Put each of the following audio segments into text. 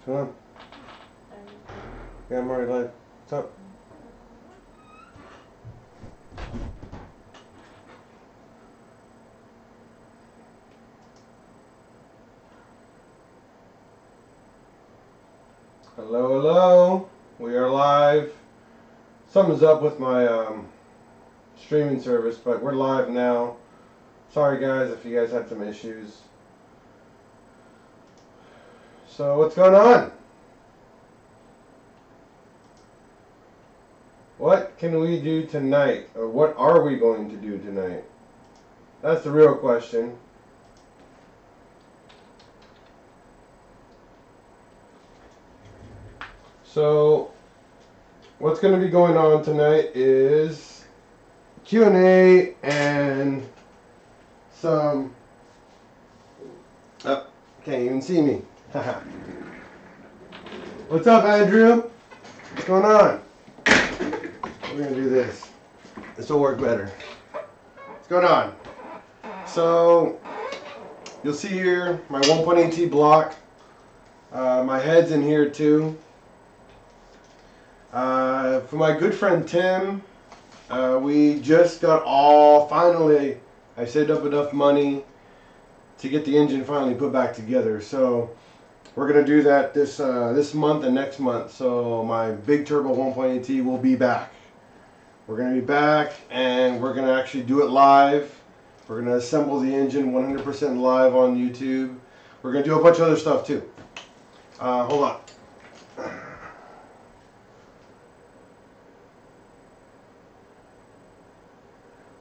What's going on? Yeah, I'm already live. What's up? Hello, hello. We are live. Something's up with my streaming service, but we're live now. Sorry guys if you guys had some issues. So what's going on? What can we do tonight? Or what are we going to do tonight? That's the real question. So what's going to be going on tonight is Q&A and some... Oh, can't even see me. What's up, Andrew? What's going on? We're going to do this. This will work better. What's going on? So, you'll see here my 1.8T block. My head's in here too. For my good friend Tim, we just got finally, I saved up enough money to get the engine finally put back together. So we're going to do that this month and next month. So my big turbo 1.8T will be back. We're going to be back and we're going to actually do it live. We're going to assemble the engine 100% live on YouTube. We're going to do a bunch of other stuff too. Hold on.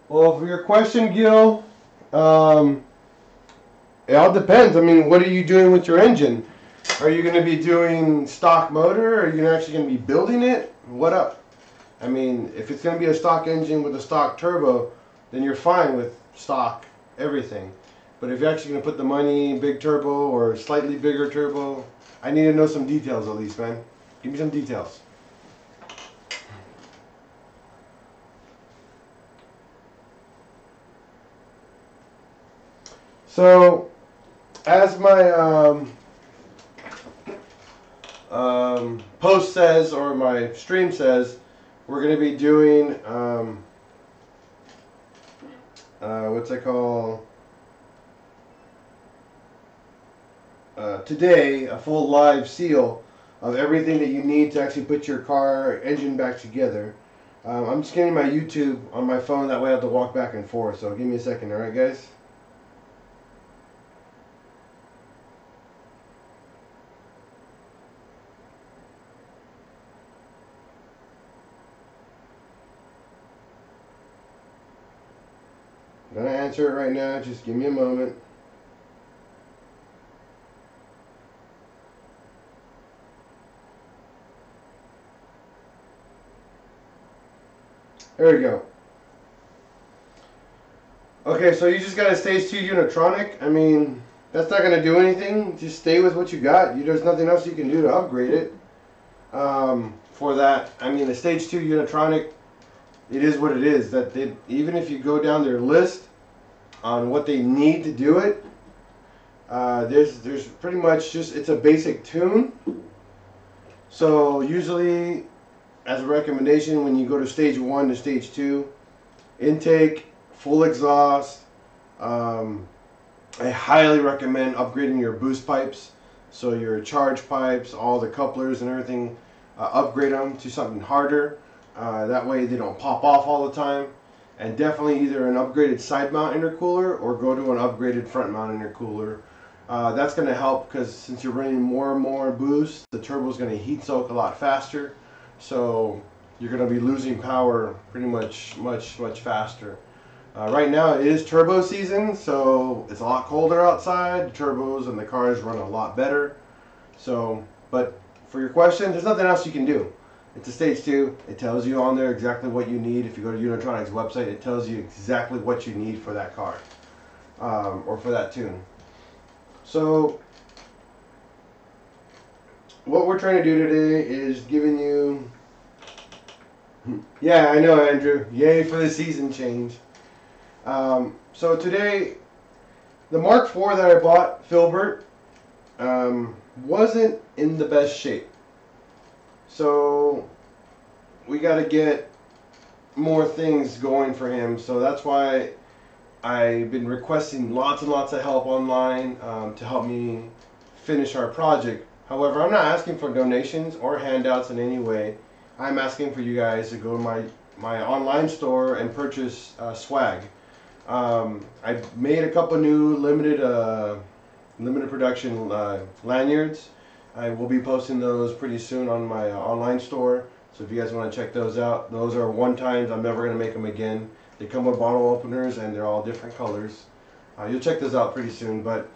Well, for your question, Gil, it all depends. I mean, what are you doing with your engine? Are you going to be doing stock motor? Or are you actually going to be building it? What up? I mean, if it's going to be a stock engine with a stock turbo, then you're fine with stock everything. But if you're actually going to put the money, big turbo or slightly bigger turbo, I need to know some details at least, man. Give me some details. So, as my post says, or my stream says, we're going to be doing, what's it called, today, a full live seal of everything that you need to actually put your car engine back together. I'm just getting my YouTube on my phone, that way I have to walk back and forth, so give me a second, alright guys? I'm going to answer it right now, just give me a moment. There we go. Okay, so you just got a stage 2 Unitronic. I mean, that's not going to do anything. Just stay with what you got. There's nothing else you can do to upgrade it. For that, I mean, the stage 2 Unitronic, it is what it is. Even if you go down their list on what they need to do it, there's pretty much just, it's a basic tune. So usually, as a recommendation, when you go to stage 1 to stage 2, intake, full exhaust, I highly recommend upgrading your boost pipes. So your charge pipes, all the couplers and everything, upgrade them to something harder. That way they don't pop off all the time. And definitely either an upgraded side mount intercooler or go to an upgraded front mount intercooler. That's going to help because since you're running more and more boost, the turbo is going to heat soak a lot faster. So you're going to be losing power pretty much much faster. Right now it is turbo season, so it's a lot colder outside. The turbos and the cars run a lot better. So, but for your question, there's nothing else you can do. It's a stage 2. It tells you on there exactly what you need. If you go to Unitronic's website, it tells you exactly what you need for that car or for that tune. So what we're trying to do today is giving you, yeah, I know, Andrew, yay for the season change. So today, the Mark IV that I bought, Filbert, wasn't in the best shape. So we got to get more things going for him. So that's why I've been requesting lots and lots of help online to help me finish our project. However, I'm not asking for donations or handouts in any way. I'm asking for you guys to go to my online store and purchase swag. I made a couple new limited production lanyards. I will be posting those pretty soon on my online store. So if you guys want to check those out, those are one times. I'm never going to make them again. They come with bottle openers and they're all different colors. You'll check those out pretty soon. But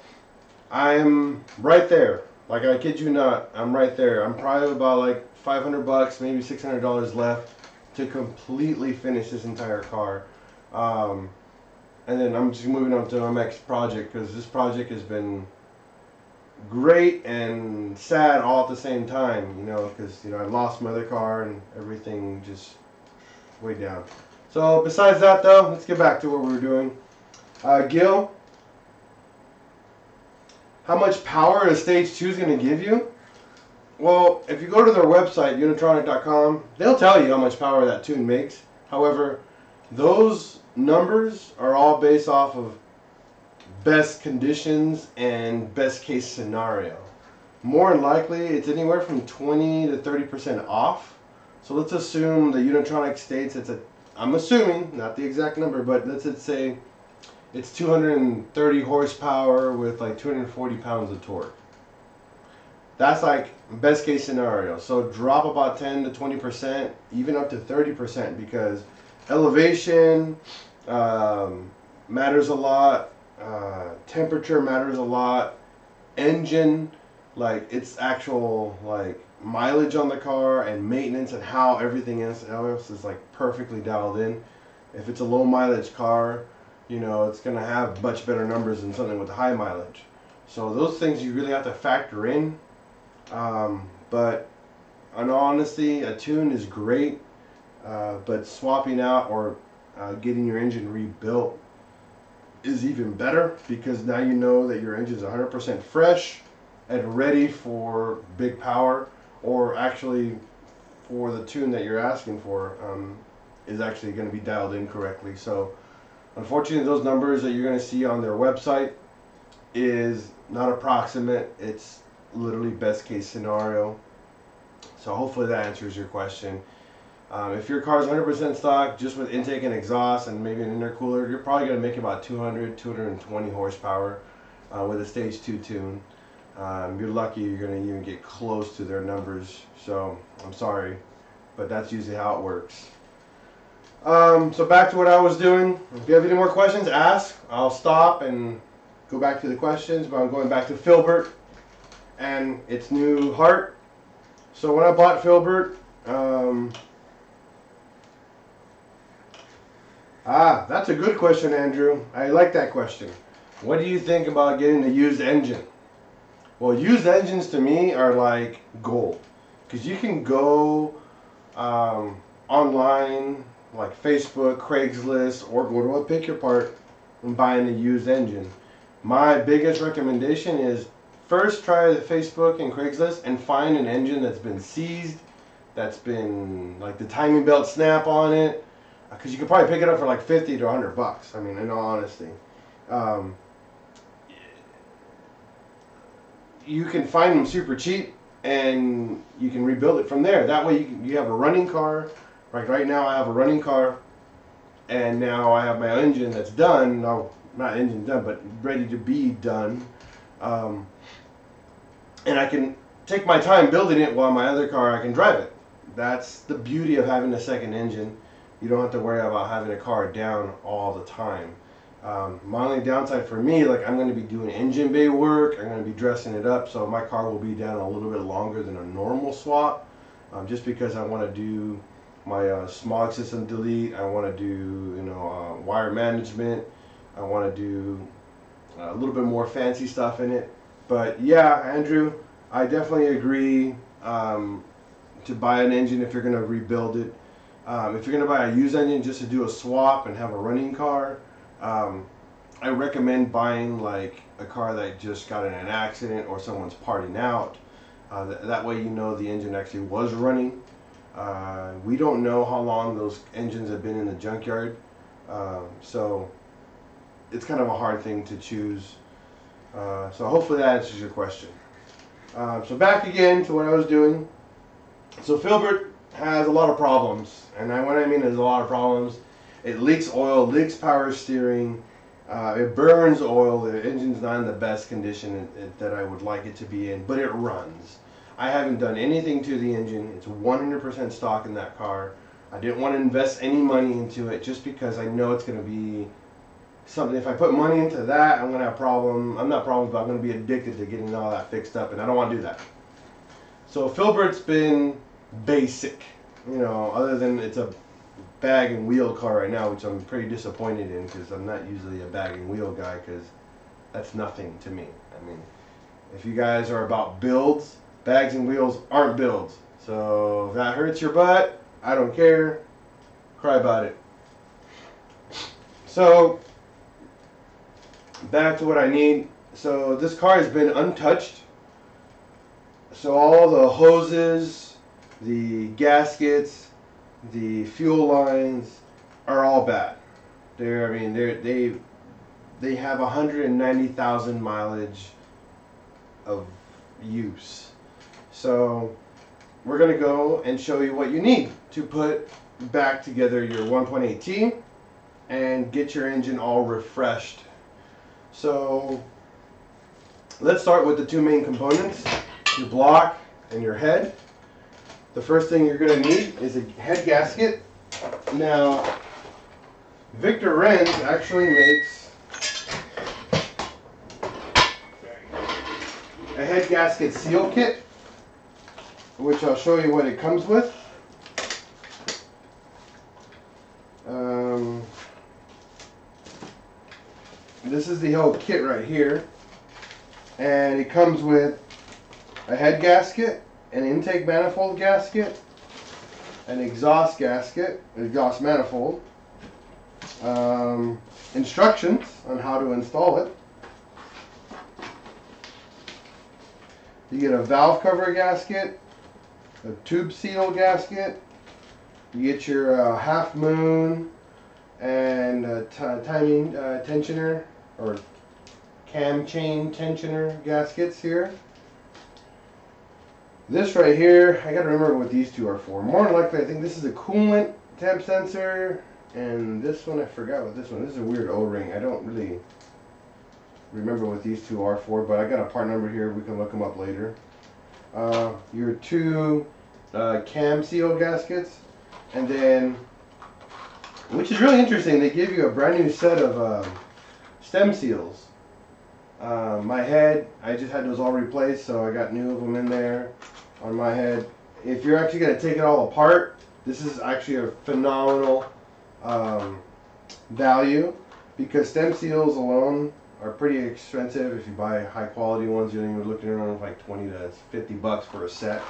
I'm right there. Like, I kid you not, I'm right there. I'm probably about like $500, maybe $600 left to completely finish this entire car. And then I'm just moving on to my next project, because this project has been great and sad all at the same time, you know, because, you know, I lost my other car and everything just way down. So besides that though, let's get back to what we were doing. Gil, how much power a stage 2 is going to give you? Well, if you go to their website, unitronic.com, they'll tell you how much power that tune makes. However, those numbers are all based off of best conditions and best case scenario. More than likely, it's anywhere from 20 to 30% off. So let's assume the Unitronic states I'm assuming, not the exact number, but let's say it's 230 horsepower with like 240 pounds of torque. That's like best case scenario. So drop about 10 to 20%, even up to 30%, because elevation matters a lot. Temperature matters a lot. Engine, like its actual like mileage on the car and maintenance and how everything else is like perfectly dialed in. If it's a low mileage car, you know, it's gonna have much better numbers than something with high mileage. So those things you really have to factor in. But in all honesty, a tune is great, but swapping out or getting your engine rebuilt is even better, because now you know that your engine is 100% fresh and ready for big power, or actually for the tune that you're asking for is actually going to be dialed in correctly. So unfortunately, those numbers that you're going to see on their website is not approximate, it's literally best case scenario. So hopefully that answers your question. If your car is 100% stock, just with intake and exhaust and maybe an intercooler, you're probably going to make about 200, 220 horsepower with a stage 2 tune. You're lucky you're going to even get close to their numbers. So I'm sorry, but that's usually how it works. So back to what I was doing. If you have any more questions, ask. I'll stop and go back to the questions, but I'm going back to Filbert and its new heart. So when I bought Filbert, that's a good question, Andrew. I like that question. What do you think about getting a used engine? Well, used engines to me are like gold, because you can go online, like Facebook, Craigslist, or go to a pick your part and buying a used engine. My biggest recommendation is first try the Facebook and Craigslist and find an engine that's been seized, that's been like the timing belt snap on it, because you could probably pick it up for like 50 to 100 bucks. I mean, in all honesty, you can find them super cheap and you can rebuild it from there. That way you have a running car. Like right now I have a running car, and now I have my engine that's done. No, not engine done, but ready to be done. And I can take my time building it while my other car, I can drive it. That's the beauty of having a second engine. You don't have to worry about having a car down all the time. My only downside for me, like I'm going to be doing engine bay work, I'm going to be dressing it up, so my car will be down a little bit longer than a normal swap, just because I want to do my smog system delete, I want to do, you know, wire management, I want to do a little bit more fancy stuff in it. But yeah, Andrew, I definitely agree to buy an engine if you're going to rebuild it. If you're going to buy a used engine just to do a swap and have a running car, I recommend buying like a car that just got in an accident or someone's parting out. That way you know the engine actually was running. We don't know how long those engines have been in the junkyard, so it's kind of a hard thing to choose. So hopefully that answers your question. So back again to what I was doing. So Filbert has a lot of problems, and what I mean is a lot of problems. It leaks oil, leaks power steering, it burns oil. The engine's not in the best condition that I would like it to be in, but it runs. I haven't done anything to the engine. It's 100% stock in that car. I didn't want to invest any money into it just because I know it's going to be something. If I put money into that, I'm going to have problems. I'm not problems, but I'm going to be addicted to getting all that fixed up, and I don't want to do that. So Filbert's been basic, you know, other than it's a bag and wheel car right now, which I'm pretty disappointed in because I'm not usually a bag and wheel guy, because that's nothing to me. I mean, if you guys are about builds, bags and wheels aren't builds. So if that hurts your butt, I don't care. Cry about it. So back to what I need. So this car has been untouched. So all the hoses, the gaskets, the fuel lines are all bad. They have 190,000 mileage of use. So we're going to go and show you what you need to put back together your 1.8T and get your engine all refreshed. So let's start with the two main components, your block and your head. The first thing you're going to need is a head gasket. Now, Victor Renz actually makes a head gasket seal kit, which I'll show you what it comes with. This is the whole kit right here, and it comes with a head gasket, an intake manifold gasket, an exhaust gasket, an exhaust manifold, instructions on how to install it. You get a valve cover gasket, a tube seal gasket, you get your half moon and a timing tensioner or cam chain tensioner gaskets here. This right here, I gotta remember what these two are for. More than likely, I think this is a coolant temp sensor, and this one, I forgot what this one. This is a weird O-ring. I don't really remember what these two are for, but I got a part number here. We can look them up later. Your two cam seal gaskets, and then, which is really interesting, they give you a brand new set of stem seals. My head, I just had those all replaced, so I got new of them in there on my head. If you're actually going to take it all apart, this is actually a phenomenal value, because stem seals alone are pretty expensive. If you buy high quality ones, you're looking around like 20 to 50 bucks for a set.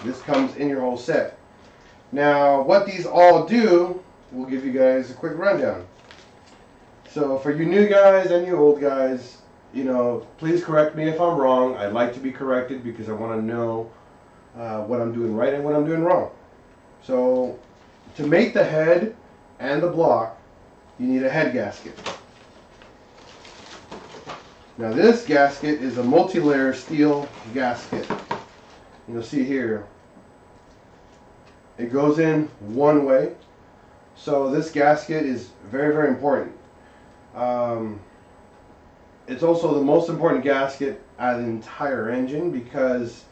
This comes in your whole set. Now, what these all do, we'll give you guys a quick rundown. So for you new guys and you old guys, you know, please correct me if I'm wrong. I'd like to be corrected because I want to know what I'm doing right and what I'm doing wrong. So to make the head and the block, you need a head gasket. Now this gasket is a multi-layer steel gasket. You'll see here, it goes in one way. So this gasket is very, very important. It's also the most important gasket out of the entire engine, because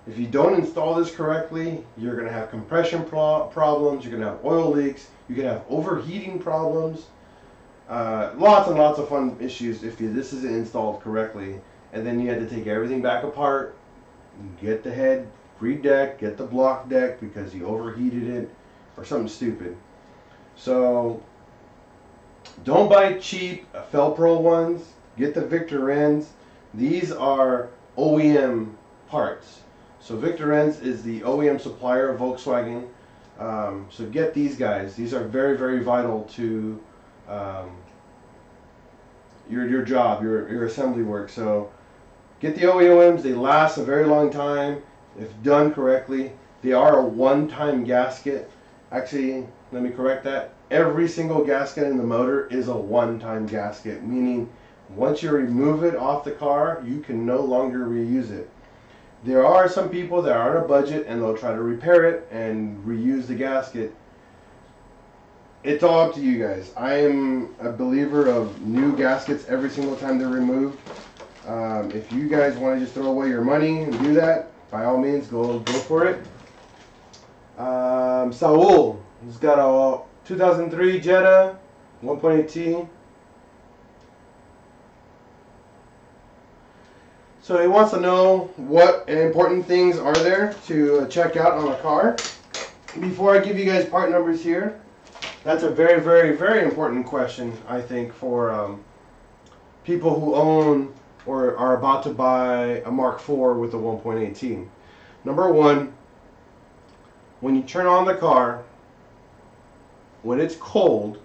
if you don't install this correctly, you're going to have compression problems, you're going to have oil leaks, you can have overheating problems, lots and lots of fun issues if this isn't installed correctly. And then you had to take everything back apart, get the head redecked, get the block decked because you overheated it or something stupid. So don't buy cheap Felpro ones. Get the Victor Renz. These are OEM parts. So Victor Renz is the OEM supplier of Volkswagen. So get these guys. These are very, very vital to your job, your assembly work. So get the OEMs. They last a very long time if done correctly. They are a one-time gasket. Actually, let me correct that. Every single gasket in the motor is a one-time gasket, meaning once you remove it off the car, you can no longer reuse it. There are some people that are on a budget and they'll try to repair it and reuse the gasket. It's all up to you guys. I am a believer of new gaskets every single time they're removed. If you guys want to just throw away your money and do that, by all means, go for it. Saul, he's got a 2003 Jetta 1.8T. So he wants to know what important things are there to check out on a car. Before I give you guys part numbers here, that's a very, very, very important question, I think, for people who own or are about to buy a Mark IV with a 1.18. Number one, when you turn on the car, when it's cold,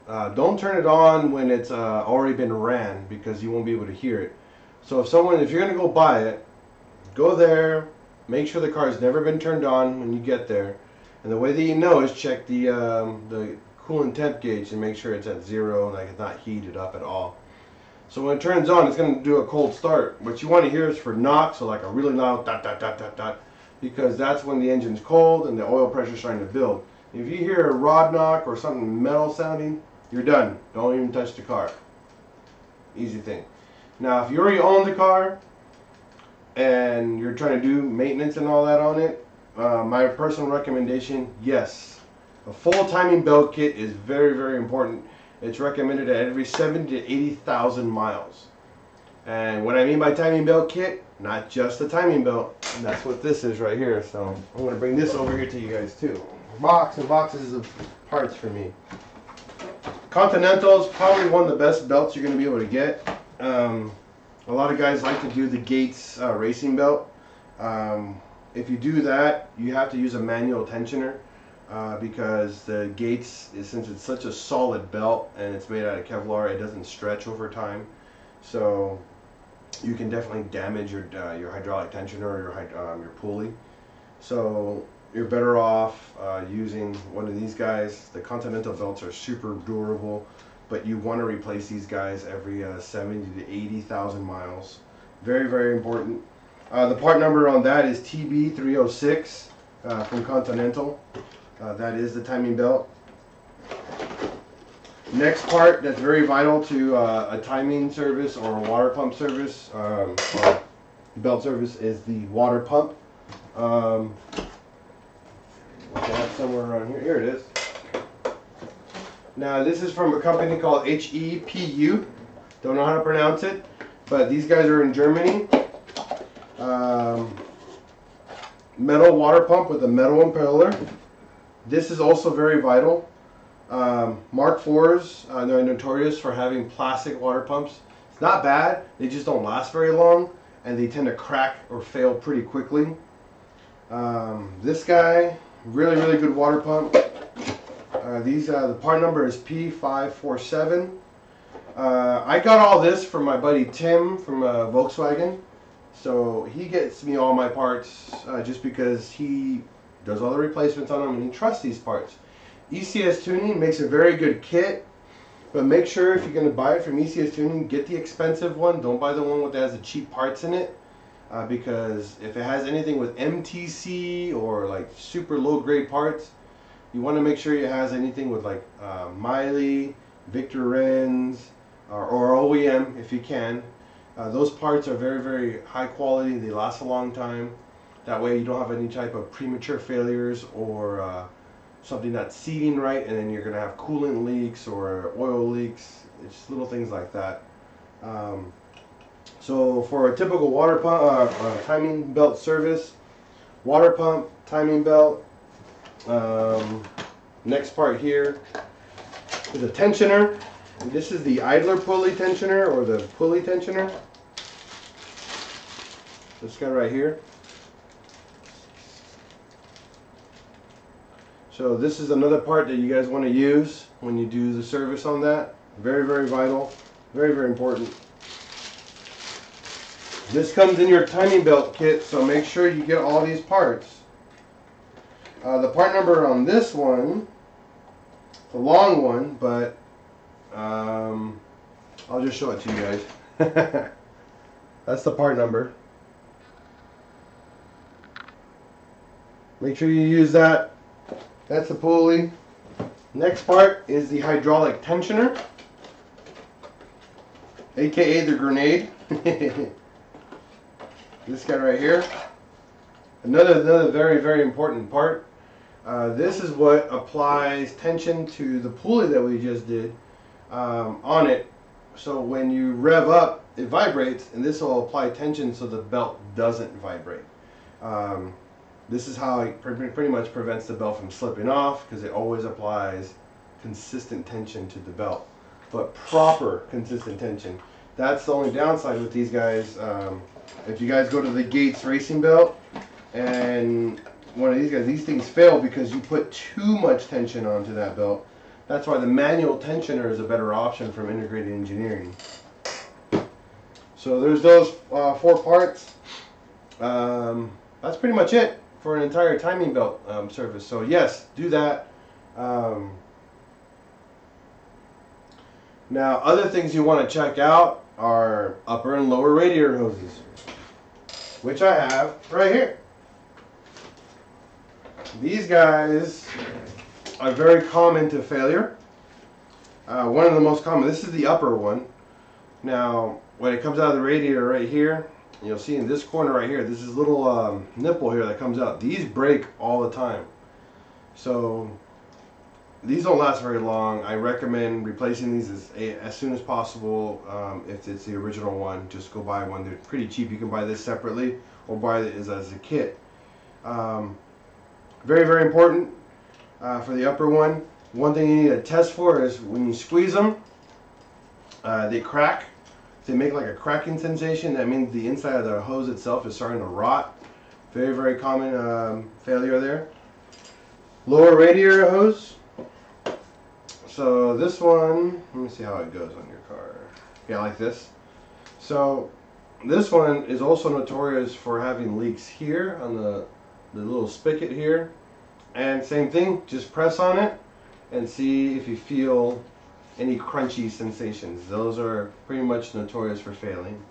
don't turn it on when it's already been ran, because you won't be able to hear it. So if you're going to go buy it, go there, make sure the car's never been turned on when you get there. And the way that you know is check the coolant temp gauge and make sure it's at 0, like it's not heated up at all. So when it turns on, it's going to do a cold start. What you want to hear is for knocks, so like a really loud dot dot dot dot dot, because that's when the engine's cold and the oil pressure is starting to build. If you hear a rod knock or something metal sounding, you're done. Don't even touch the car. Easy thing. Now, if you already own the car and you're trying to do maintenance and all that on it, my personal recommendation, yes, a full timing belt kit is very, very important. It's recommended at every 70,000 to 80,000 miles. And what I mean by timing belt kit, not just the timing belt. And that's what this is right here. So I'm going to bring this over here to you guys too. Box and boxes of parts for me. Continental's probably one of the best belts you're going to be able to get. A lot of guys like to do the Gates racing belt. If you do that, you have to use a manual tensioner because the Gates, since it's such a solid belt and it's made out of Kevlar, it doesn't stretch over time. So you can definitely damage your hydraulic tensioner or your pulley. So you're better off using one of these guys. The Continental belts are super durable, but you want to replace these guys every 70 to 80,000 miles. Very, very important. The part number on that is TB306 from Continental. That is the timing belt. Next part that's very vital to a timing service or a water pump service, or belt service, is the water pump. Somewhere around here. Here it is. Now this is from a company called HEPU. Don't know how to pronounce it, but these guys are in Germany. Metal water pump with a metal impeller. This is also very vital. Mark IVs, they're notorious for having plastic water pumps. It's not bad, they just don't last very long and they tend to crack or fail pretty quickly. This guy, really, really good water pump. The part number is P547. I got all this from my buddy Tim from Volkswagen. So he gets me all my parts just because he does all the replacements on them and he trusts these parts. ECS Tuning makes a very good kit, but make sure if you're going to buy it from ECS Tuning, get the expensive one. Don't buy the one that has the cheap parts in it, because if it has anything with MTC or like super low grade parts, you want to make sure it has anything with like Miley, Victor Renz, or OEM if you can. Those parts are very, very high quality. They last a long time. That way you don't have any type of premature failures or something not seating right, and then you're going to have coolant leaks or oil leaks. It's little things like that. So for a typical water pump, timing belt service, water pump, timing belt. Next part here is a tensioner. And this is the idler pulley tensioner or the pulley tensioner. This guy right here. So this is another part that you guys want to use when you do the service on that. Very, very vital. Very, very important. This comes in your timing belt kit, so make sure you get all these parts. The part number on this one, it's a long one, but I'll just show it to you guys. That's the part number. Make sure you use that. That's the pulley. Next part is the hydraulic tensioner, aka the grenade. This guy right here. Another very, very important part. This is what applies tension to the pulley that we just did on it. So when you rev up, it vibrates, and this will apply tension so the belt doesn't vibrate. This is how it pretty much prevents the belt from slipping off, because it always applies consistent tension to the belt, but proper consistent tension. That's the only downside with these guys. If you guys go to the Gates racing belt and one of these guys, these things fail because you put too much tension onto that belt. That's why the manual tensioner is a better option from Integrated Engineering. So there's those 4 parts. That's pretty much it for an entire timing belt service. So yes, do that. Now, other things you want to check out are upper and lower radiator hoses, which I have right here. These guys are very common to failure. One of the most common, this is the upper one. Now, when it comes out of the radiator right here, you'll see in this corner right here, this is a little nipple here that comes out. These break all the time. So these don't last very long. I recommend replacing these as soon as possible. If it's the original one, just go buy one. They're pretty cheap. You can buy this separately or buy it as a kit. Very, very important for the upper one. One thing you need to test for is when you squeeze them, they crack. They make like a cracking sensation. That means the inside of the hose itself is starting to rot. Very, very common failure there. Lower radiator hose. So this one, let me see how it goes on your car. Yeah, like this. So this one is also notorious for having leaks here on the little spigot here. And same thing, just press on it and see if you feel any crunchy sensations. Those are pretty much notorious for failing.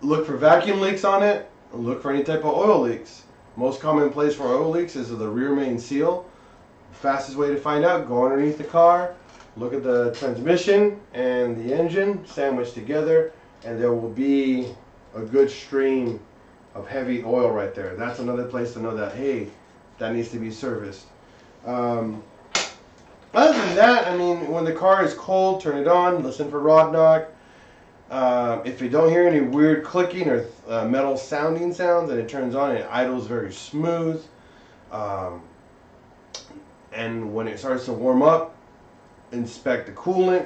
Look for vacuum leaks on it. Look for any type of oil leaks. Most common place for oil leaks is the rear main seal. Fastest way to find out, go underneath the car, look at the transmission and the engine sandwiched together, and there will be a good stream of heavy oil right there. That's another place to know that, hey, that needs to be serviced. Other than that, I mean, when the car is cold, turn it on, listen for rod knock. If you don't hear any weird clicking or metal sounding sounds, and it turns on, it idles very smooth. And when it starts to warm up, inspect the coolant.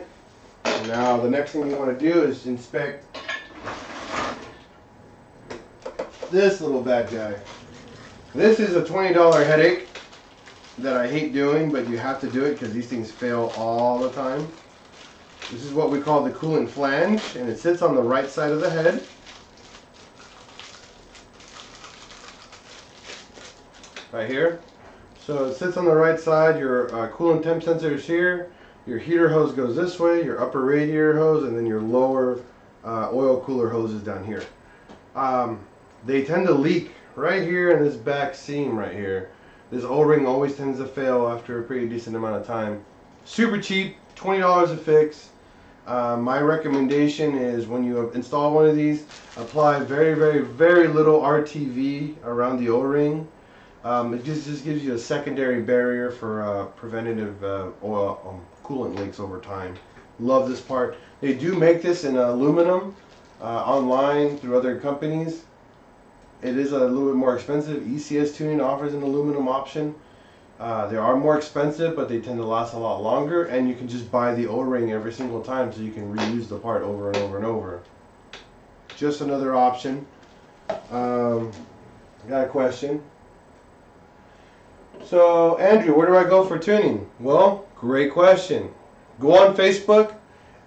Now the next thing you want to do is inspect this little bad guy. This is a $20 headache that I hate doing, but you have to do it because these things fail all the time. This is what we call the Coolant Flange, and it sits on the right side of the head. Right here. So it sits on the right side, your coolant temp sensor is here, your heater hose goes this way, your upper radiator hose, and then your lower oil cooler hose is down here. They tend to leak right here in this back seam right here. This O-ring always tends to fail after a pretty decent amount of time. Super cheap, $20 a fix. My recommendation is when you install one of these, apply very, very, very little RTV around the O-ring. It just gives you a secondary barrier for preventative oil coolant leaks over time. Love this part. They do make this in aluminum online through other companies. It is a little bit more expensive. ECS Tuning offers an aluminum option. They are more expensive, but they tend to last a lot longer, and you can just buy the O-ring every single time so you can reuse the part over and over and over. Just another option. Got a question. So, Andrew, where do I go for tuning? Well, great question. go on Facebook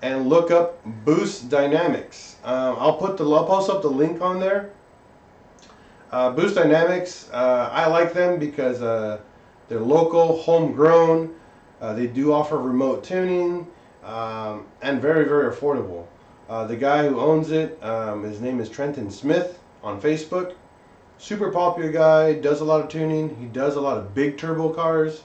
and look up Boost Dynamics. I'll post up the link on there. Boost Dynamics, I like them because they're local, homegrown. They do offer remote tuning, and very, very affordable. The guy who owns it, his name is Trenton Smith on Facebook. Super popular guy, does a lot of tuning. He does a lot of big turbo cars,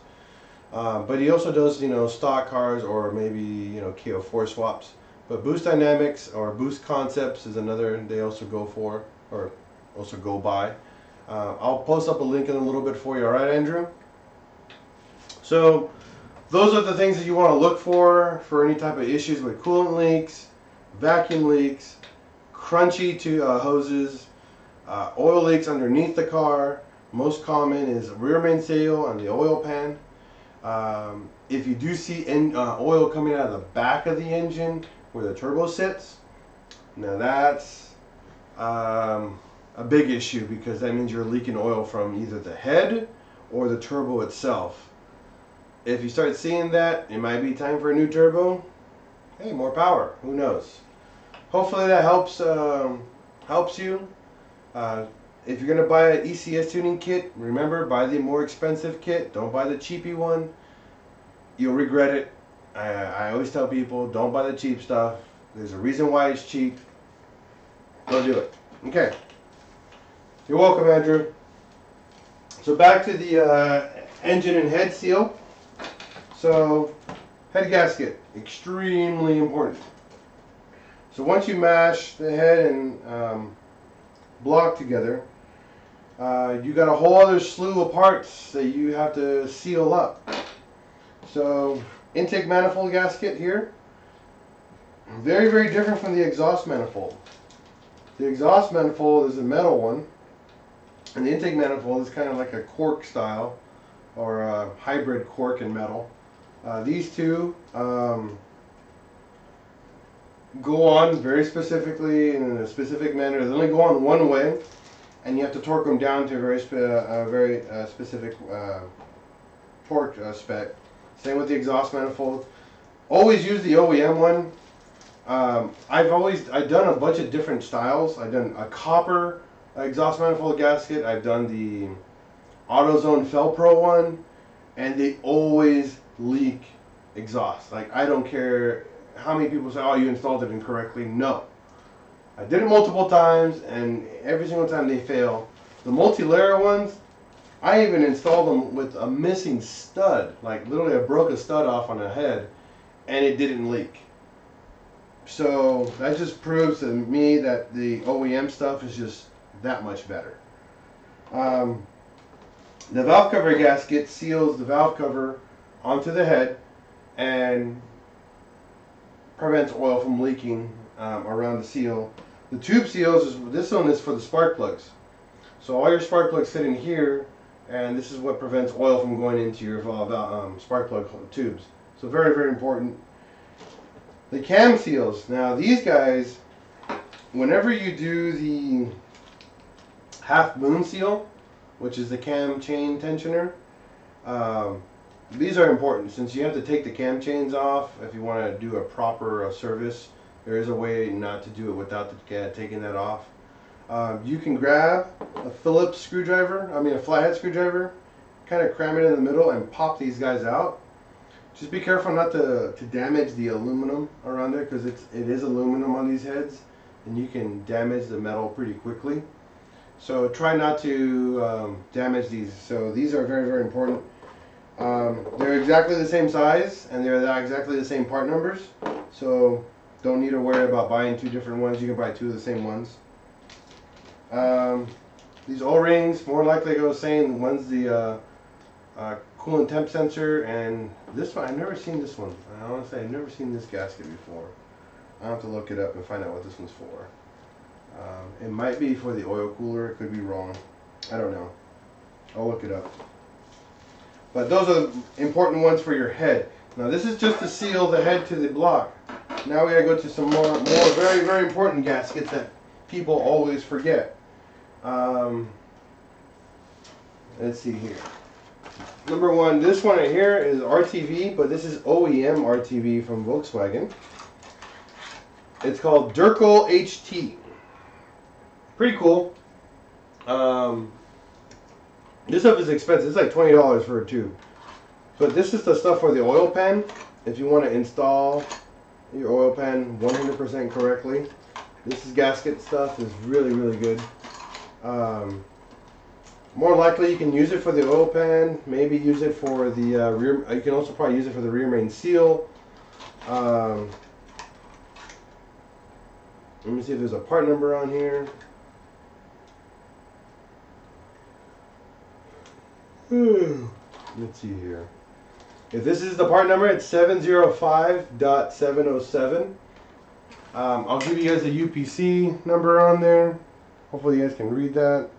but he also does, stock cars or maybe, KO4 swaps. But Boost Dynamics or Boost Concepts is another they also go for, or also go by. I'll post up a link in a little bit for you. All right, Andrew? So those are the things that you want to look for any type of issues with coolant leaks, vacuum leaks, crunchy hoses, oil leaks underneath the car. Most common is rear main seal and the oil pan. If you do see oil coming out of the back of the engine where the turbo sits, now that's a big issue, because that means you're leaking oil from either the head or the turbo itself. If you start seeing that, it might be time for a new turbo. Hey, more power. Who knows? Hopefully that helps you. If you're gonna buy an ECS tuning kit, remember, buy the more expensive kit. Don't buy the cheapy one. You'll regret it. I always tell people, don't buy the cheap stuff. There's a reason why it's cheap. Don't do it. Okay. You're welcome, Andrew. So back to the engine and head seal. So head gasket, extremely important. So once you mash the head and block together, you got a whole other slew of parts that you have to seal up. So intake manifold gasket here, very, very different from the exhaust manifold. The exhaust manifold is a metal one, and the intake manifold is kind of like a cork style, or a hybrid cork and metal. These two go on very specifically in a specific manner. They only go on one way, and you have to torque them down to a very specific torque spec. Same with the exhaust manifold. Always use the OEM one. I've done a bunch of different styles. I've done a copper exhaust manifold gasket. I've done the AutoZone Felpro one, and they always leak exhaust. Like, I don't care how many people say, oh, you installed it incorrectly. No. I did it multiple times, and every single time they fail. The multi-layer ones, I even installed them with a missing stud. Like, literally I broke a stud off on a head, and it didn't leak. So that just proves to me that the OEM stuff is just that much better. The valve cover gasket seals the valve cover onto the head and prevents oil from leaking around the seal. The tube seals, this one is for the spark plugs. So all your spark plugs sit in here, and this is what prevents oil from going into your spark plug tubes. So very, very important. The cam seals. Now these guys, whenever you do the half moon seal, which is the cam chain tensioner, these are important since you have to take the cam chains off if you want to do a proper service. There is a way not to do it without taking that off. You can grab a Phillips screwdriver, a flathead screwdriver, kind of cram it in the middle and pop these guys out. Just be careful not to damage the aluminum around there, because it is aluminum on these heads, and you can damage the metal pretty quickly. So try not to damage these. So these are very, very important. They're exactly the same size, and they're exactly the same part numbers. So don't need to worry about buying two different ones. You can buy two of the same ones. These O-rings, more likely, like I was saying, one's the coolant temp sensor, and this one, I've never seen this one. I want to say I've never seen this gasket before. I'll have to look it up and find out what this one's for. It might be for the oil cooler, it could be wrong. I don't know. I'll look it up. But those are important ones for your head. Now this is just to seal the head to the block. Now we gotta go to some more very, very important gaskets that people always forget. Let's see here. Number one, this one right here is RTV, but this is OEM RTV from Volkswagen. It's called Durkle HT. Pretty cool. This stuff is expensive. It's like $20 for a tube. But this is the stuff for the oil pan. If you want to install your oil pan 100% correctly, this is gasket stuff. It's really, really good. More likely you can use it for the oil pan. Maybe use it for the rear. You can also probably use it for the rear main seal. Let me see if there's a part number on here. Let's see here. If this is the part number, it's 705.707. I'll give you guys the UPC number on there. Hopefully you guys can read that.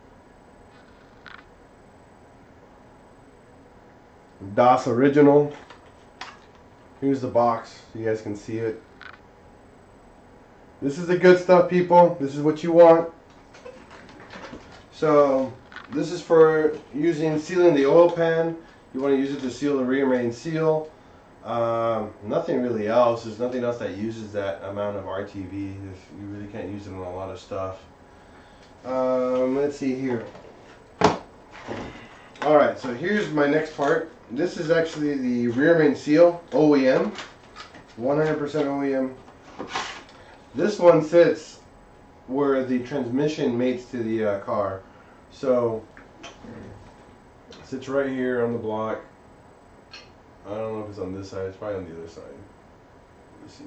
Das Original. Here's the box so you guys can see it. This is the good stuff, people. This is what you want. So this is for sealing the oil pan. You want to use it to seal the rear main seal. Nothing really else. There's nothing else that uses that amount of RTV. You really can't use it on a lot of stuff. Let's see here. Alright, so here's my next part. This is actually the rear main seal, OEM. 100% OEM. This one sits where the transmission mates to the car. So, it sits right here on the block. I don't know if it's on this side. It's probably on the other side. Let's see.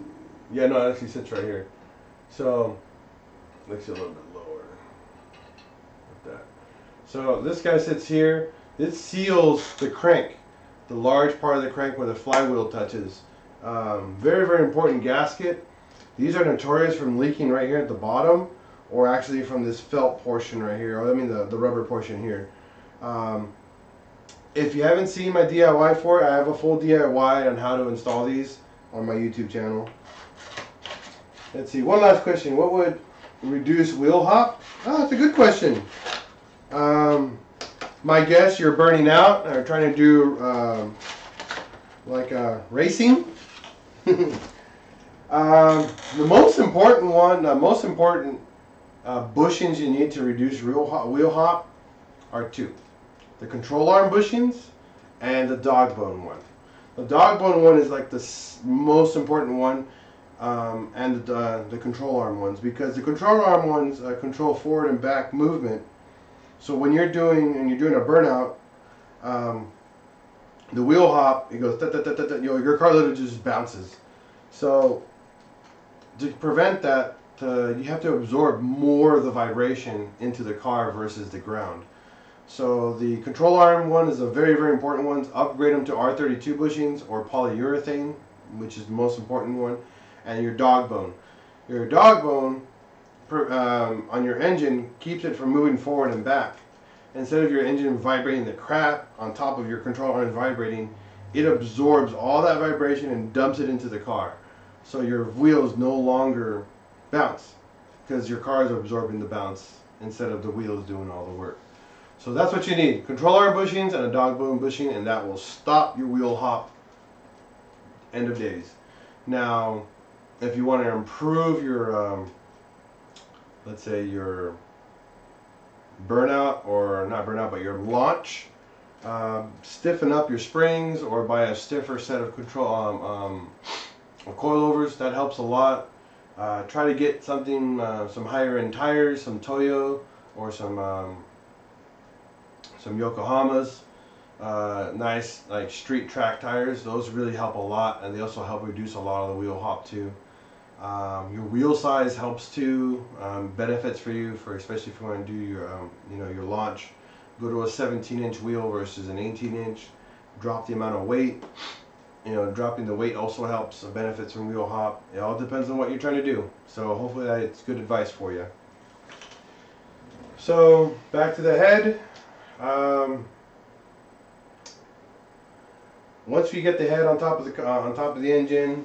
Yeah, no, it actually sits right here. So, makes it a little bit lower. Like that. So, this guy sits here. This seals the crank, the large part of the crank where the flywheel touches. Very, very important gasket. These are notorious from leaking right here at the bottom, or actually from this felt portion right here, or I mean the rubber portion here. If you haven't seen my DIY for it, I have a full DIY on how to install these on my YouTube channel. Let's see, one last question. What would reduce wheel hop? Oh, that's a good question. My guess, you're burning out or trying to do like racing. The most important one, bushings you need to reduce wheel hop are two. The control arm bushings and the dog bone one. The dog bone one is like the most important one, and the control arm ones, because the control arm ones control forward and back movement. So when you're doing a burnout, the wheel hop, it goes, your car literally just bounces. So to prevent that, you have to absorb more of the vibration into the car versus the ground. So the control arm one is a very, very important one. Upgrade them to R32 bushings or polyurethane, which is the most important one, and your dog bone. Your dog bone on your engine keeps it from moving forward and back. Instead of your engine vibrating the crap on top of your control arm vibrating, it absorbs all that vibration and dumps it into the car. So your wheels no longer bounce because your car is absorbing the bounce instead of the wheels doing all the work. So that's what you need. Control arm bushings and a dog bone bushing, and that will stop your wheel hop end of days. Now, if you want to improve your let's say your burnout, or not burnout, but your launch, stiffen up your springs or buy a stiffer set of coilovers. That helps a lot. Try to get something, some higher end tires, some Toyo or some Yokohamas, nice like street track tires. Those really help a lot, and they also help reduce a lot of the wheel hop too. Your wheel size helps too. Benefits for you, especially if you want to do your your launch. Go to a 17-inch wheel versus an 18-inch. Drop the amount of weight. Dropping the weight also helps. Benefits from wheel hop. It all depends on what you're trying to do. So hopefully that's good advice for you. So back to the head. Once you get the head on top of the engine,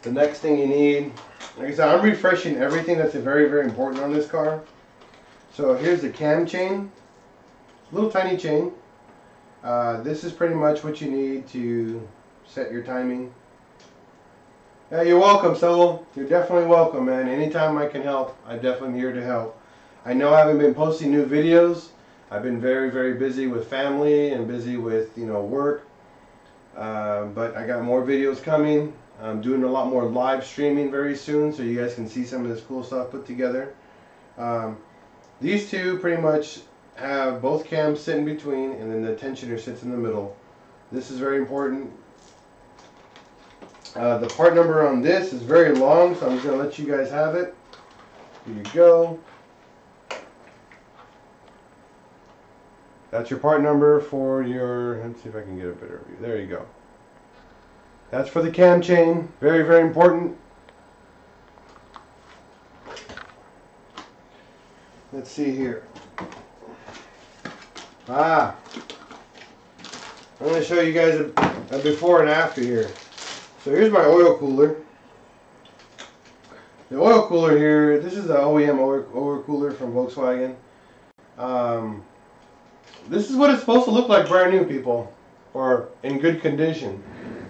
the next thing you need, like I said, I'm refreshing everything that's very, very important on this car. So here's the cam chain, little tiny chain. This is pretty much what you need to set your timing. Yeah, you're welcome, Solo. You're definitely welcome, man. Anytime I can help, I'm definitely here to help. I know I haven't been posting new videos. I've been very, very busy with family and busy with, work. But I got more videos coming. I'm doing a lot more live streaming very soon, so you guys can see some of this cool stuff put together. These two pretty much have both cams sit in between, and then the tensioner sits in the middle. This is very important. The part number on this is very long, so I'm just going to let you guys have it. Here you go. That's your part number for your, let's see if I can get a better view. There you go. That's for the cam chain. Very, very important. Let's see here. I'm going to show you guys a before and after here. So here's my oil cooler. The oil cooler here, this is the OEM oil cooler from Volkswagen. This is what it's supposed to look like brand new, people, or in good condition.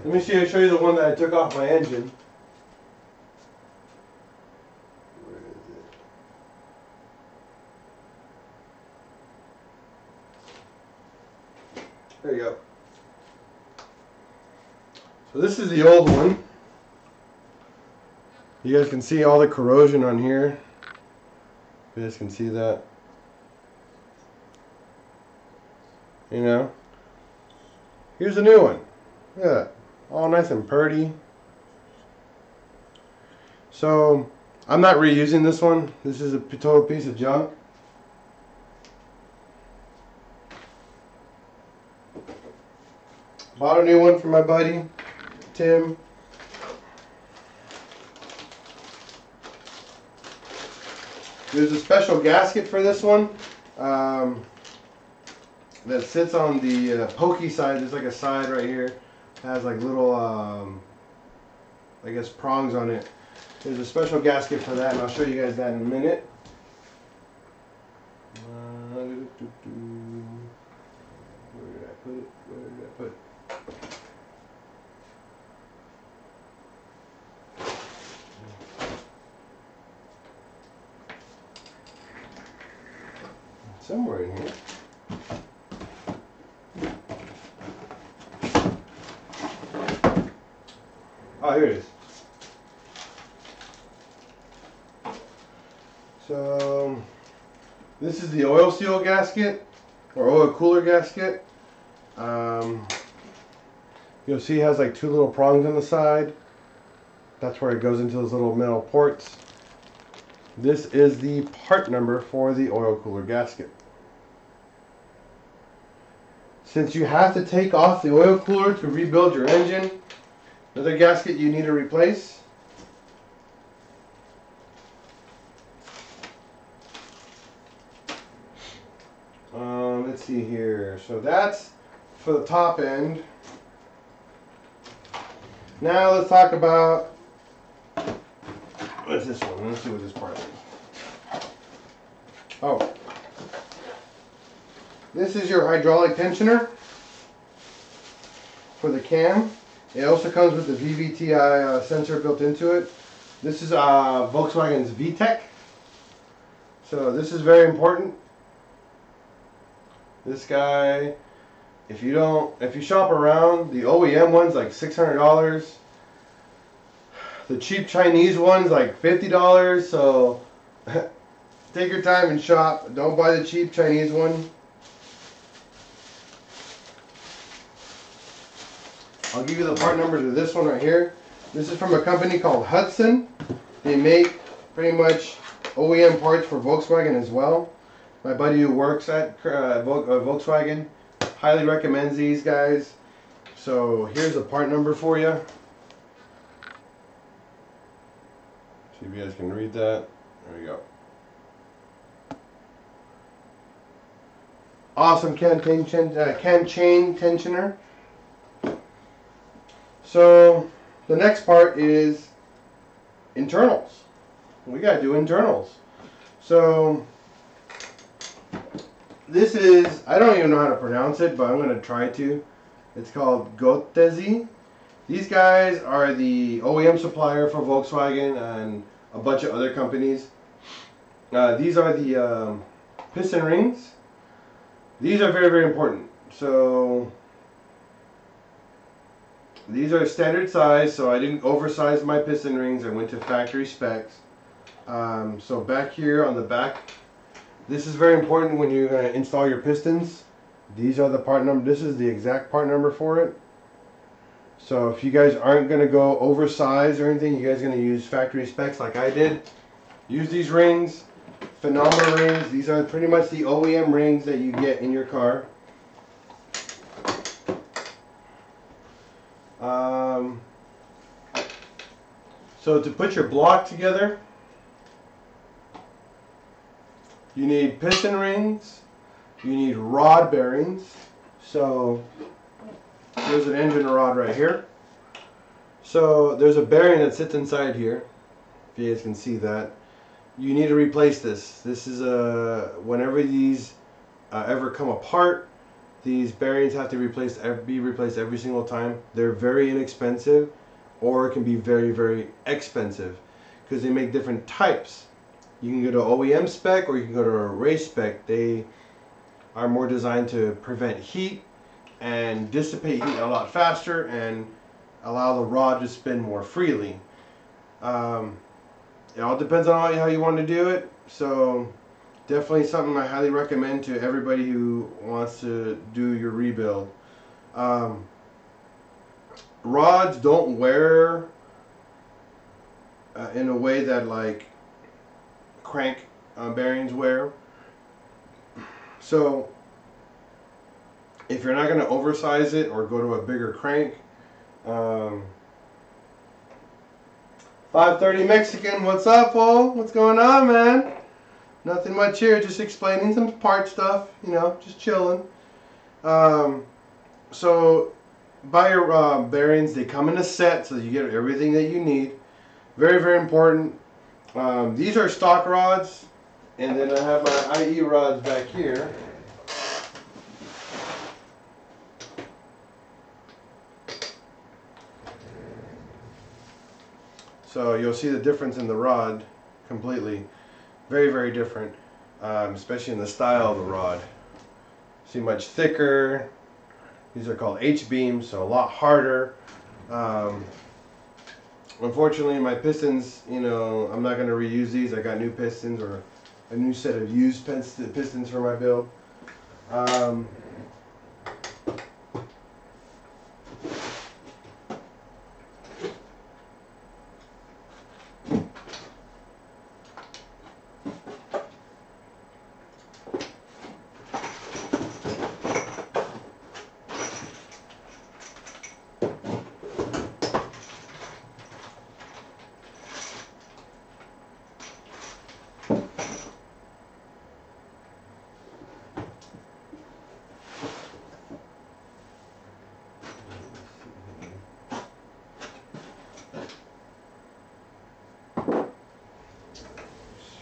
Let me show you the one that I took off my engine. Where is it? There you go. So this is the old one. You guys can see all the corrosion on here. You guys can see that. Here's a new one. Look at that. All nice and purty. So, I'm not reusing this one. This is a total piece of junk. Bought a new one for my buddy, Tim. There's a special gasket for this one. That sits on the pokey side. There's like a side right here. It has like little, I guess, prongs on it. There's a special gasket for that, and I'll show you guys that in a minute. Where did I put it? Where did I put it? Somewhere in here. Oh, here it is. So, this is the oil seal gasket, or oil cooler gasket. You'll see it has like two little prongs on the side. That's where it goes into those little metal ports. This is the part number for the oil cooler gasket. Since you have to take off the oil cooler to rebuild your engine, another gasket you need to replace. Let's see here. So that's for the top end. Now let's talk about, what's this one? Let's see what this part is. Oh. This is your hydraulic tensioner for the cam. It also comes with the VVTi sensor built into it. This is Volkswagen's VTEC. So this is very important. This guy, if you shop around, the OEM one's like $600. The cheap Chinese one's like $50. So take your time and shop. Don't buy the cheap Chinese one. I'll give you the part numbers of this one right here. This is from a company called Hudson. They make pretty much OEM parts for Volkswagen as well. My buddy who works at Volkswagen highly recommends these guys. So here's a part number for you. See if you guys can read that. There we go. Awesome cam chain tensioner. So the next part is internals. We gotta do internals. So this is, I don't even know how to pronounce it, but I'm going to try to. It's called Gotezi. These guys are the OEM supplier for Volkswagen and a bunch of other companies. These are the piston rings. These are very, very important. So these are standard size, so I didn't oversize my piston rings. I went to factory specs. So back here on the back, this is very important when you're going to install your pistons. These are the part number. This is the exact part number for it. So if you guys aren't going to go oversized or anything, you guys are going to use factory specs like I did. Use these rings, phenomenal rings. These are pretty much the OEM rings that you get in your car. So to put your block together, you need piston rings, you need rod bearings. So there's an engine rod right here. So there's a bearing that sits inside here. If you guys can see that. You need to replace this. This is whenever these ever come apart, these bearings have to be replaced every single time. They're very inexpensive, or it can be very, very expensive because they make different types. You can go to OEM spec or you can go to a race spec. They are more designed to prevent heat and dissipate heat a lot faster and allow the rod to spin more freely. It all depends on how you want to do it. So definitely something I highly recommend to everybody who wants to do your rebuild. Rods don't wear in a way that like crank bearings wear. So if you're not going to oversize it or go to a bigger crank, 530 Mexican, what's up, Paul? What's going on, man? Nothing much here, just explaining some part stuff, you know, just chilling. So buy your bearings. They come in a set, so you get everything that you need. Very, very important. These are stock rods, and then I have my IE rods back here. So you'll see the difference in the rod completely. Very, very different, especially in the style of the rod. See, much thicker. These are called H-beams, so a lot harder. Unfortunately, my pistons, you know, I'm not going to reuse these. I got new pistons or a new set of used pistons for my build.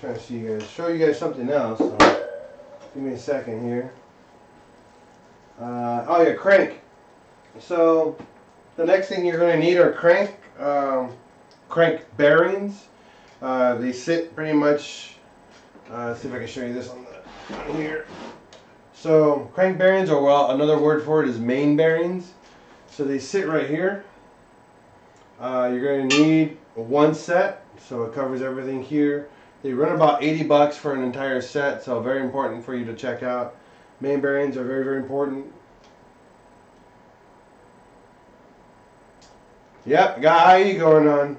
Trying to show you guys something else. So give me a second here. Oh yeah, crank. So the next thing you're going to need are crank bearings. They sit pretty much. Let's see if I can show you this on here. So crank bearings, or well, another word for it is main bearings. So they sit right here. You're going to need one set, so it covers everything here. They run about 80 bucks for an entire set, so very important for you to check out. Main bearings are very, very important. Yep, got IE going on.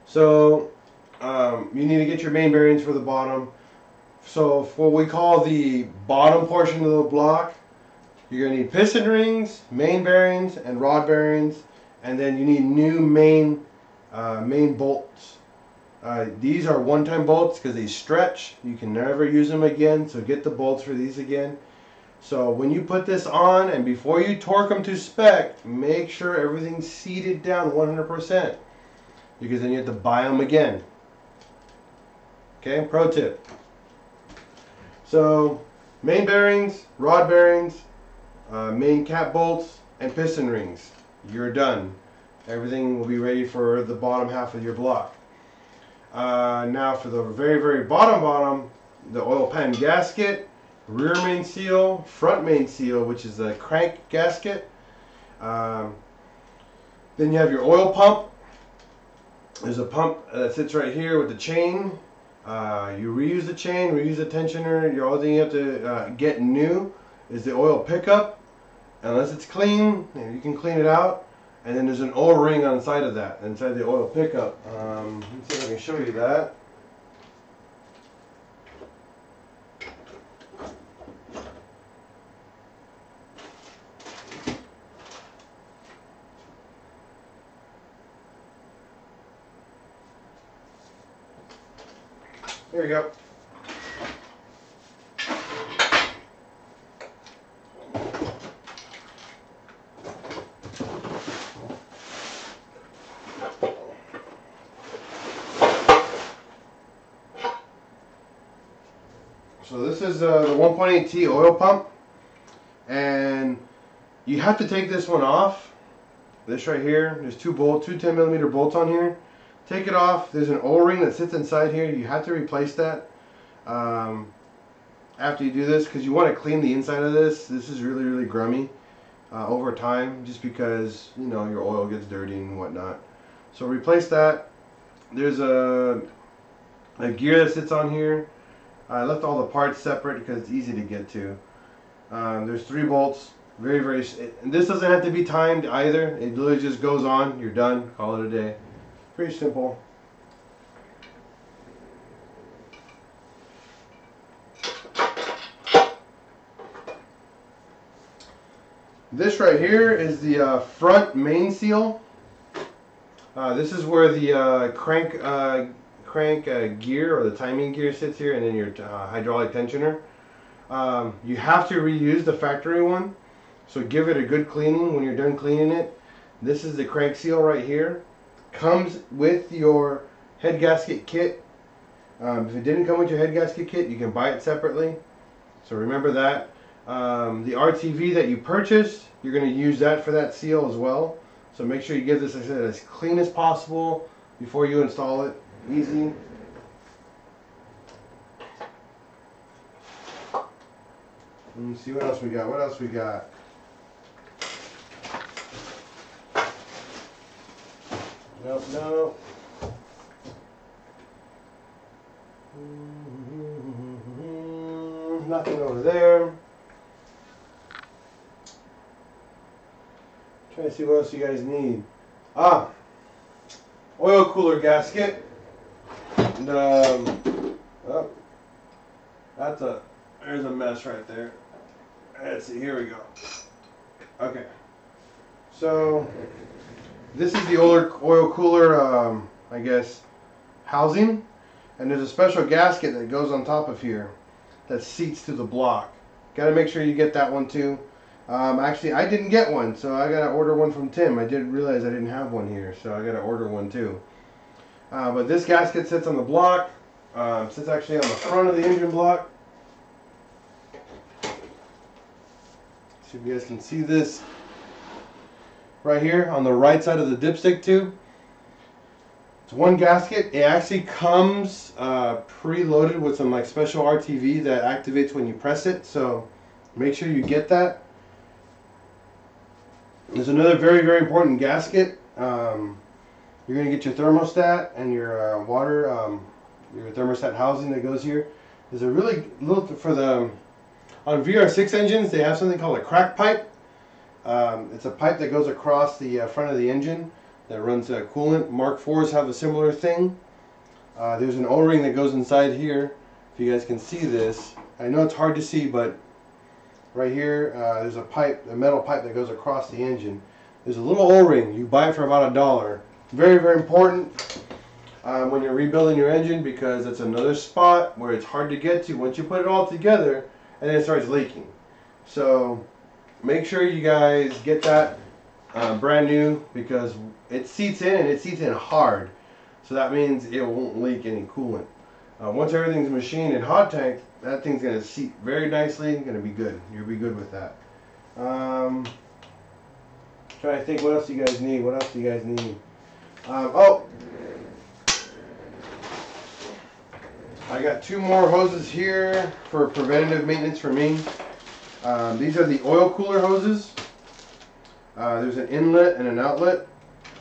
So you need to get your main bearings for the bottom. So for what we call the bottom portion of the block, you're going to need piston rings, main bearings, and rod bearings, and then you need new main bolts. These are one-time bolts because they stretch. You can never use them again, so get the bolts for these again. So when you put this on and before you torque them to spec, make sure everything's seated down 100%, because then you have to buy them again. Okay, pro tip. So Main bearings, rod bearings, main cap bolts, and piston rings. You're done. Everything will be ready for the bottom half of your block. Now for the very bottom, the oil pan gasket, rear main seal, front main seal, which is the crank gasket. Then you have your oil pump. There's a pump that sits right here with the chain. You reuse the chain, reuse the tensioner. The only thing you have to get new is the oil pickup. Unless it's clean, you can clean it out. And then there's an O-ring on the side of that, inside the oil pickup. Let's see if I can show you that. There you go. So this is the 1.8T oil pump, and you have to take this one off. This right here, there's two 10mm bolts on here. Take it off. There's an O-ring that sits inside here. You have to replace that after you do this, because you want to clean the inside of this. This is really grummy over time, just because, you know, your oil gets dirty and whatnot. So replace that. There's a gear that sits on here. I left all the parts separate because it's easy to get to. There's 3 bolts. And this doesn't have to be timed either. It literally just goes on. You're done. Call it a day. Pretty simple. This right here is the front main seal. This is where the crank gear or the timing gear sits here, and then your hydraulic tensioner. You have to reuse the factory one, so give it a good cleaning when you're done cleaning it. This is the crank seal right here. Comes with your head gasket kit. If it didn't come with your head gasket kit, you can buy it separately. So remember that. The RTV that you purchased, you're going to use that for that seal as well. So make sure you get this, like I said, as clean as possible before you install it. Easy. Let's see what else we got. What else we got? No. Nothing over there. Trying to see what else you guys need. Oil cooler gasket. And, there's a mess right there. Let's see, here we go. Okay. So, this is the oil cooler, I guess, housing. And there's a special gasket that goes on top of here that seats to the block. Gotta make sure you get that one too. Actually, I didn't get one, so I gotta order one from Tim. I didn't realize I didn't have one here, so I gotta order one too. But this gasket sits on the block, sits actually on the front of the engine block. See if you guys can see this right here on the right side of the dipstick tube. It's one gasket. It actually comes preloaded with some like special RTV that activates when you press it, so make sure you get that. There's another very important gasket. You're going to get your thermostat and your water, your thermostat housing that goes here. There's a really little, for the, on VR6 engines, they have something called a crack pipe. It's a pipe that goes across the front of the engine that runs coolant. Mark IVs have a similar thing. There's an O-ring that goes inside here. If you guys can see this. I know it's hard to see, but right here, there's a pipe, a metal pipe that goes across the engine. There's a little O-ring. You buy it for about $1. Very important when you're rebuilding your engine, because it's another spot where it's hard to get to once you put it all together and it starts leaking. So make sure you guys get that brand new, because it seats in, and it seats in hard. So that means it won't leak any coolant. Once everything's machined and hot tanked, that thing's going to seat very nicely. Going to be good. You'll be good with that. Trying to think what else do you guys need. What else do you guys need? Oh, I got 2 more hoses here for preventative maintenance for me. These are the oil cooler hoses. There's an inlet and an outlet.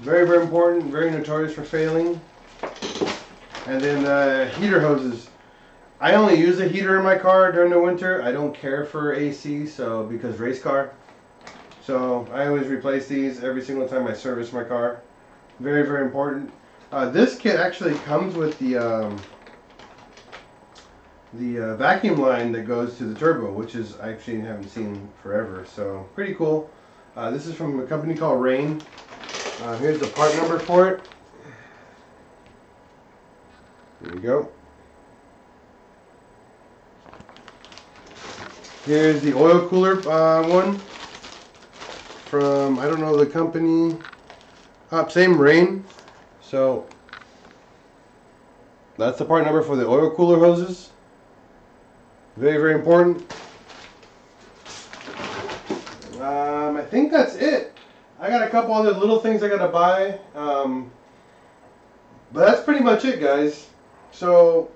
Very, very important. Very notorious for failing. And then the heater hoses. I only use a heater in my car during the winter. I don't care for AC, so because race car. So I always replace these every single time I service my car. Very, very important. This kit actually comes with the vacuum line that goes to the turbo, which is I actually haven't seen forever. So pretty cool. This is from a company called Rain. Here's the part number for it. Here we go. Here's the oil cooler one from, I don't know the company. Same Rain. So that's the part number for the oil cooler hoses. Very, very important. I think that's it. I got a couple other little things I gotta buy. But that's pretty much it, guys. So,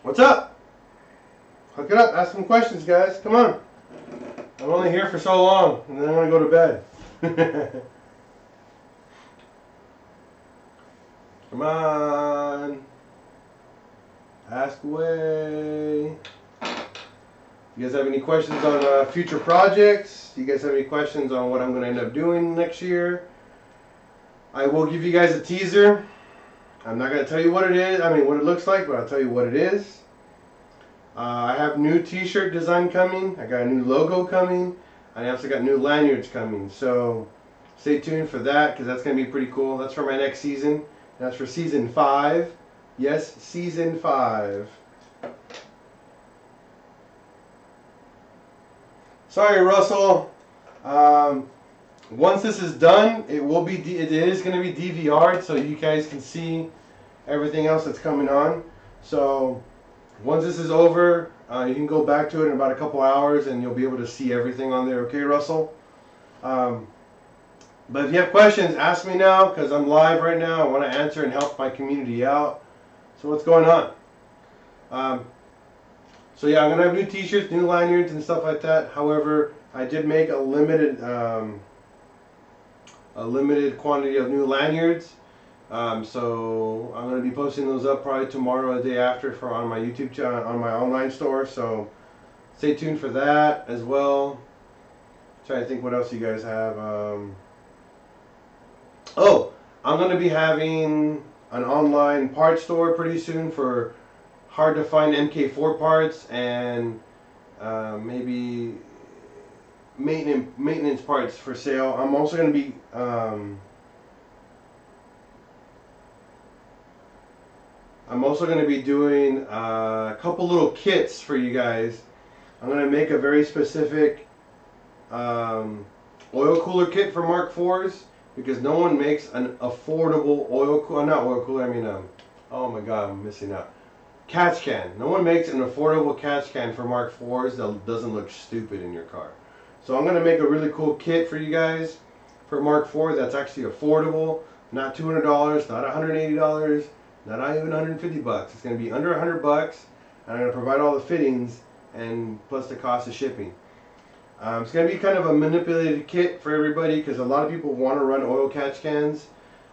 what's up? Hook it up. Ask some questions, guys. Come on. I'm only here for so long, and then I'm going to go to bed. Come on. Ask away. You guys have any questions on future projects? Do you guys have any questions on what I'm going to end up doing next year? I will give you guys a teaser. I'm not going to tell you what it is, I mean what it looks like, but I'll tell you what it is. I have new t-shirt design coming. I got a new logo coming. I also got new lanyards coming. So stay tuned for that because that's going to be pretty cool. That's for my next season. That's for season 5. Yes, season 5. Sorry, Russell. Once this is done, it is going to be DVR'd so you guys can see everything else that's coming on. So once this is over, you can go back to it in about a couple hours and you'll be able to see everything on there. Okay, Russell? But if you have questions, ask me now because I'm live right now. I want to answer and help my community out. So what's going on? So yeah, I'm going to have new t-shirts, new lanyards and stuff like that. However, I did make a limited quantity of new lanyards. So I'm going to be posting those up probably tomorrow or the day after on my YouTube channel, on my online store. So stay tuned for that as well. Trying to think what else you guys have. Oh, I'm going to be having an online parts store pretty soon for hard to find MK4 parts and maybe maintenance parts for sale. I'm also going to be doing a couple little kits for you guys. I'm going to make a very specific oil cooler kit for Mark IVs because no one makes an affordable oil cooler. Not oil cooler. I mean, oh my God, I'm missing out. Catch can. No one makes an affordable catch can for Mark IVs that doesn't look stupid in your car. So I'm going to make a really cool kit for you guys for Mark IV that's actually affordable. Not $200, not $180, not even $150. It's going to be under $100 and I'm going to provide all the fittings and plus the cost of shipping. It's going to be kind of a manipulated kit for everybody because a lot of people want to run oil catch cans.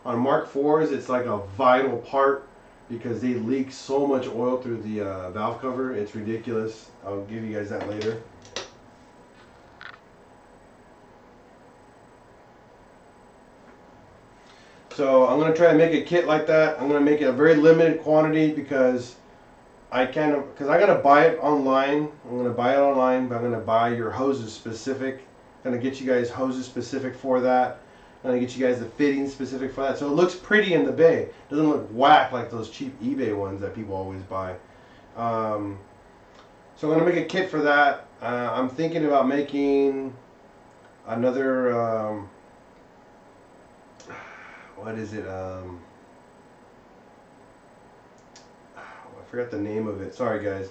On Mark IVs it's like a vital part because they leak so much oil through the valve cover. It's ridiculous. I'll give you guys that later. So I'm going to try and make a kit like that. I'm going to make it a very limited quantity because I gotta buy it online. I'm going to buy it online, but I'm going to buy your hoses specific. I'm going to get you guys hoses specific for that. I'm going to get you guys the fittings specific for that. So it looks pretty in the bay. It doesn't look whack like those cheap eBay ones that people always buy. So I'm going to make a kit for that. I'm thinking about making another, what is it? forgot the name of it. Sorry guys.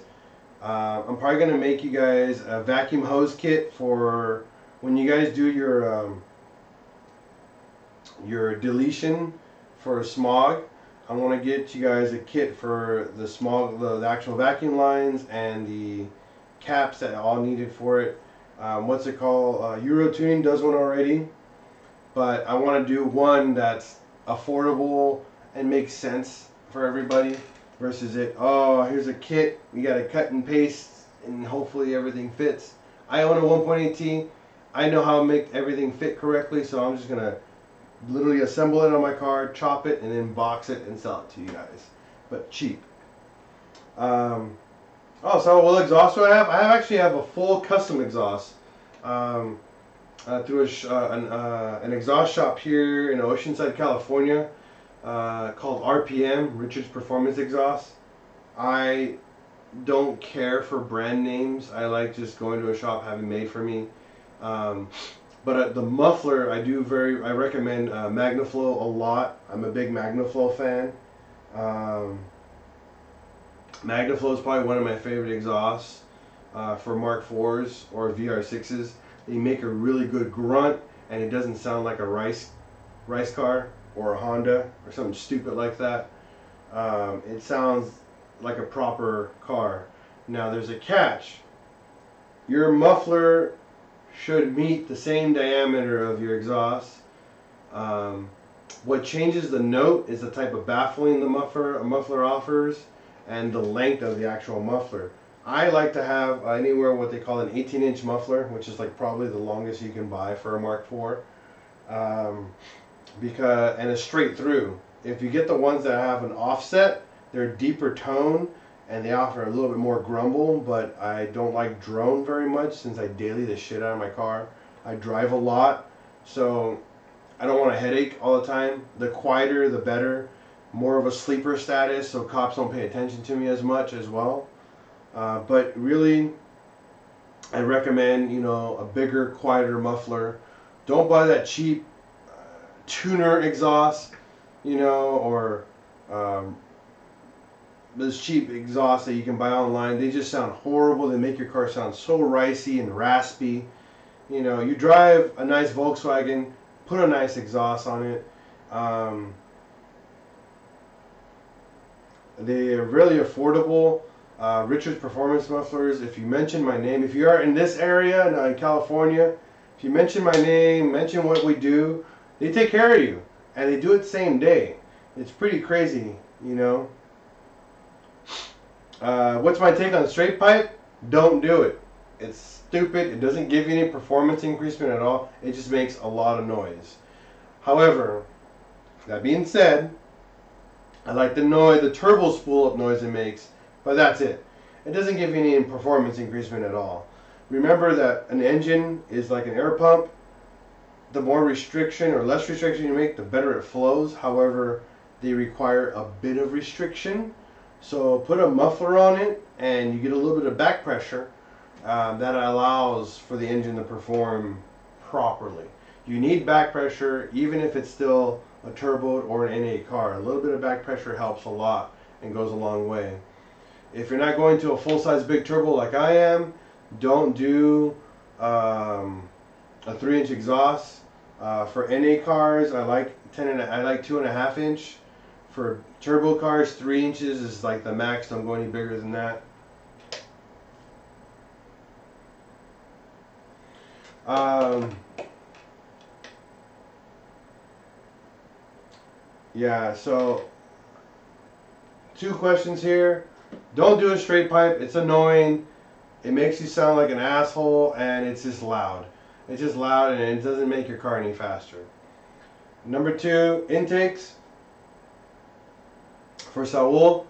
I'm probably gonna make you guys a vacuum hose kit for when you guys do your deletion for smog. I want to get you guys a kit for the smog, the actual vacuum lines and the caps that are all needed for it. What's it called? Euro Tuning does one already, but I want to do one that's affordable and makes sense for everybody versus it, oh, here's a kit, you got to cut and paste and hopefully everything fits. I own a 1.8T. I know how to make everything fit correctly, so I'm just going to literally assemble it on my car, chop it, and then box it and sell it to you guys. But cheap. Oh, so what exhaust do I have? I actually have a full custom exhaust through an exhaust shop here in Oceanside, California, called RPM, Richard's Performance Exhaust. I don't care for brand names. I like just going to a shop, having made for me. But the muffler, I recommend MagnaFlow a lot. I'm a big MagnaFlow fan. MagnaFlow is probably one of my favorite exhausts for Mark IVs or VR6s. They make a really good grunt, and it doesn't sound like a rice car or a Honda or something stupid like that. It sounds like a proper car. Now there's a catch. Your muffler should meet the same diameter of your exhaust. What changes the note is the type of baffling the muffler offers and the length of the actual muffler. I like to have anywhere what they call an 18-inch muffler, which is like probably the longest you can buy for a Mark IV, and a straight through. If you get the ones that have an offset, they're deeper tone and they offer a little bit more grumble, but I don't like drone very much since I daily the shit out of my car. I drive a lot, so I don't want a headache all the time. The quieter, the better. More of a sleeper status, so cops don't pay attention to me as much as well. But really, I recommend, a bigger, quieter muffler. Don't buy that cheap tuner exhaust, or those cheap exhausts that you can buy online. They just sound horrible. They make your car sound so ricey and raspy. You drive a nice Volkswagen, put a nice exhaust on it. They are really affordable. Richard's Performance Mufflers, if you mention my name, if you are in this area in California, if you mention my name, mention what we do, they take care of you. And they do it same day. It's pretty crazy, What's my take on straight pipe? Don't do it. It's stupid. It doesn't give you any performance increasement at all. It just makes a lot of noise. However, that being said, I like the noise, the turbo spool up noise it makes, but that's it. It doesn't give you any performance increasement at all. Remember that an engine is like an air pump. The more restriction or less restriction you make, the better it flows. However, they require a bit of restriction. So put a muffler on it and you get a little bit of back pressure that allows for the engine to perform properly. You need back pressure even if it's still a turbo or an NA car. A little bit of back pressure helps a lot and goes a long way. If you're not going to a full-size big turbo like I am, don't do a 3-inch exhaust. For NA cars, I like 2.5 inch. For turbo cars, 3 inches is like the max. Don't go any bigger than that. Yeah, so 2 questions here. Don't do a straight pipe. It's annoying. It makes you sound like an asshole, and it's just loud. It's just loud, and it doesn't make your car any faster. Number 2, intakes. For Saul,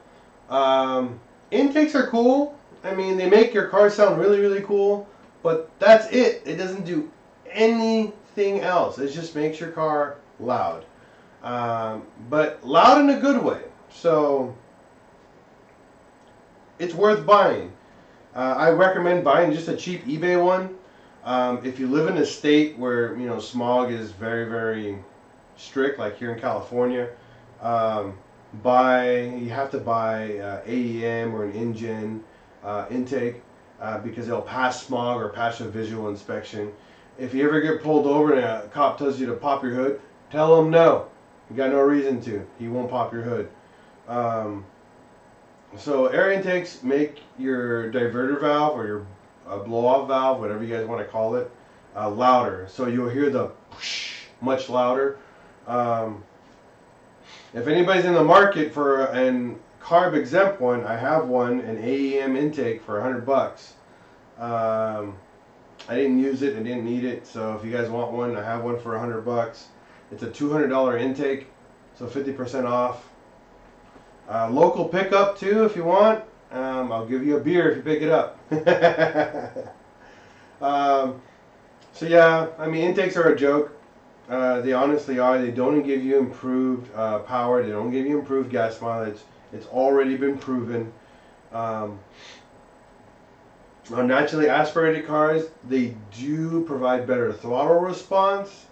intakes are cool. I mean, they make your car sound really, really cool, but that's it. It doesn't do anything else. It just makes your car loud. But loud in a good way. So it's worth buying. I recommend buying just a cheap eBay one. If you live in a state where smog is very, very strict, like here in California, you have to buy AEM or an engine intake because it'll pass smog or pass a visual inspection. If you ever get pulled over and a cop tells you to pop your hood, tell him no. You got no reason to. He won't pop your hood. So air intakes make your diverter valve or your blow-off valve, whatever you guys want to call it, louder. So you'll hear the whoosh much louder. If anybody's in the market for an carb exempt one, I have one, an AEM intake for $100. I didn't use it, I didn't need it, so if you guys want one, I have one for $100. It's a $200 intake, so 50% off. Local pickup too, if you want. I'll give you a beer if you pick it up. So yeah, I mean, intakes are a joke. They honestly are. They don't give you improved power. They don't give you improved gas mileage. It's already been proven. On naturally aspirated cars, they do provide better throttle response,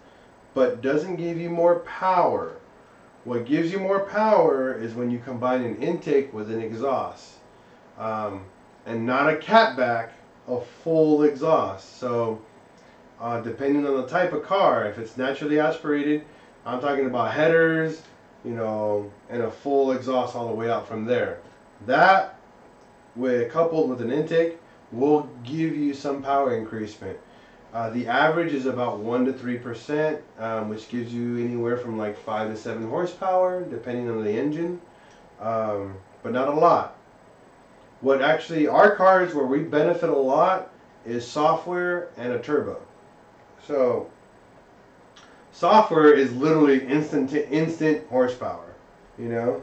but doesn't give you more power. What gives you more power is when you combine an intake with an exhaust. And not a catback, a full exhaust. So depending on the type of car, if it's naturally aspirated, I'm talking about headers, you know, and a full exhaust all the way out from there. That, coupled with an intake, will give you some power increasement. The average is about 1 to 3%, which gives you anywhere from like 5 to 7 horsepower, depending on the engine, but not a lot. What actually, our cars where we benefit a lot is software and a turbo. So software is literally instant horsepower, you know.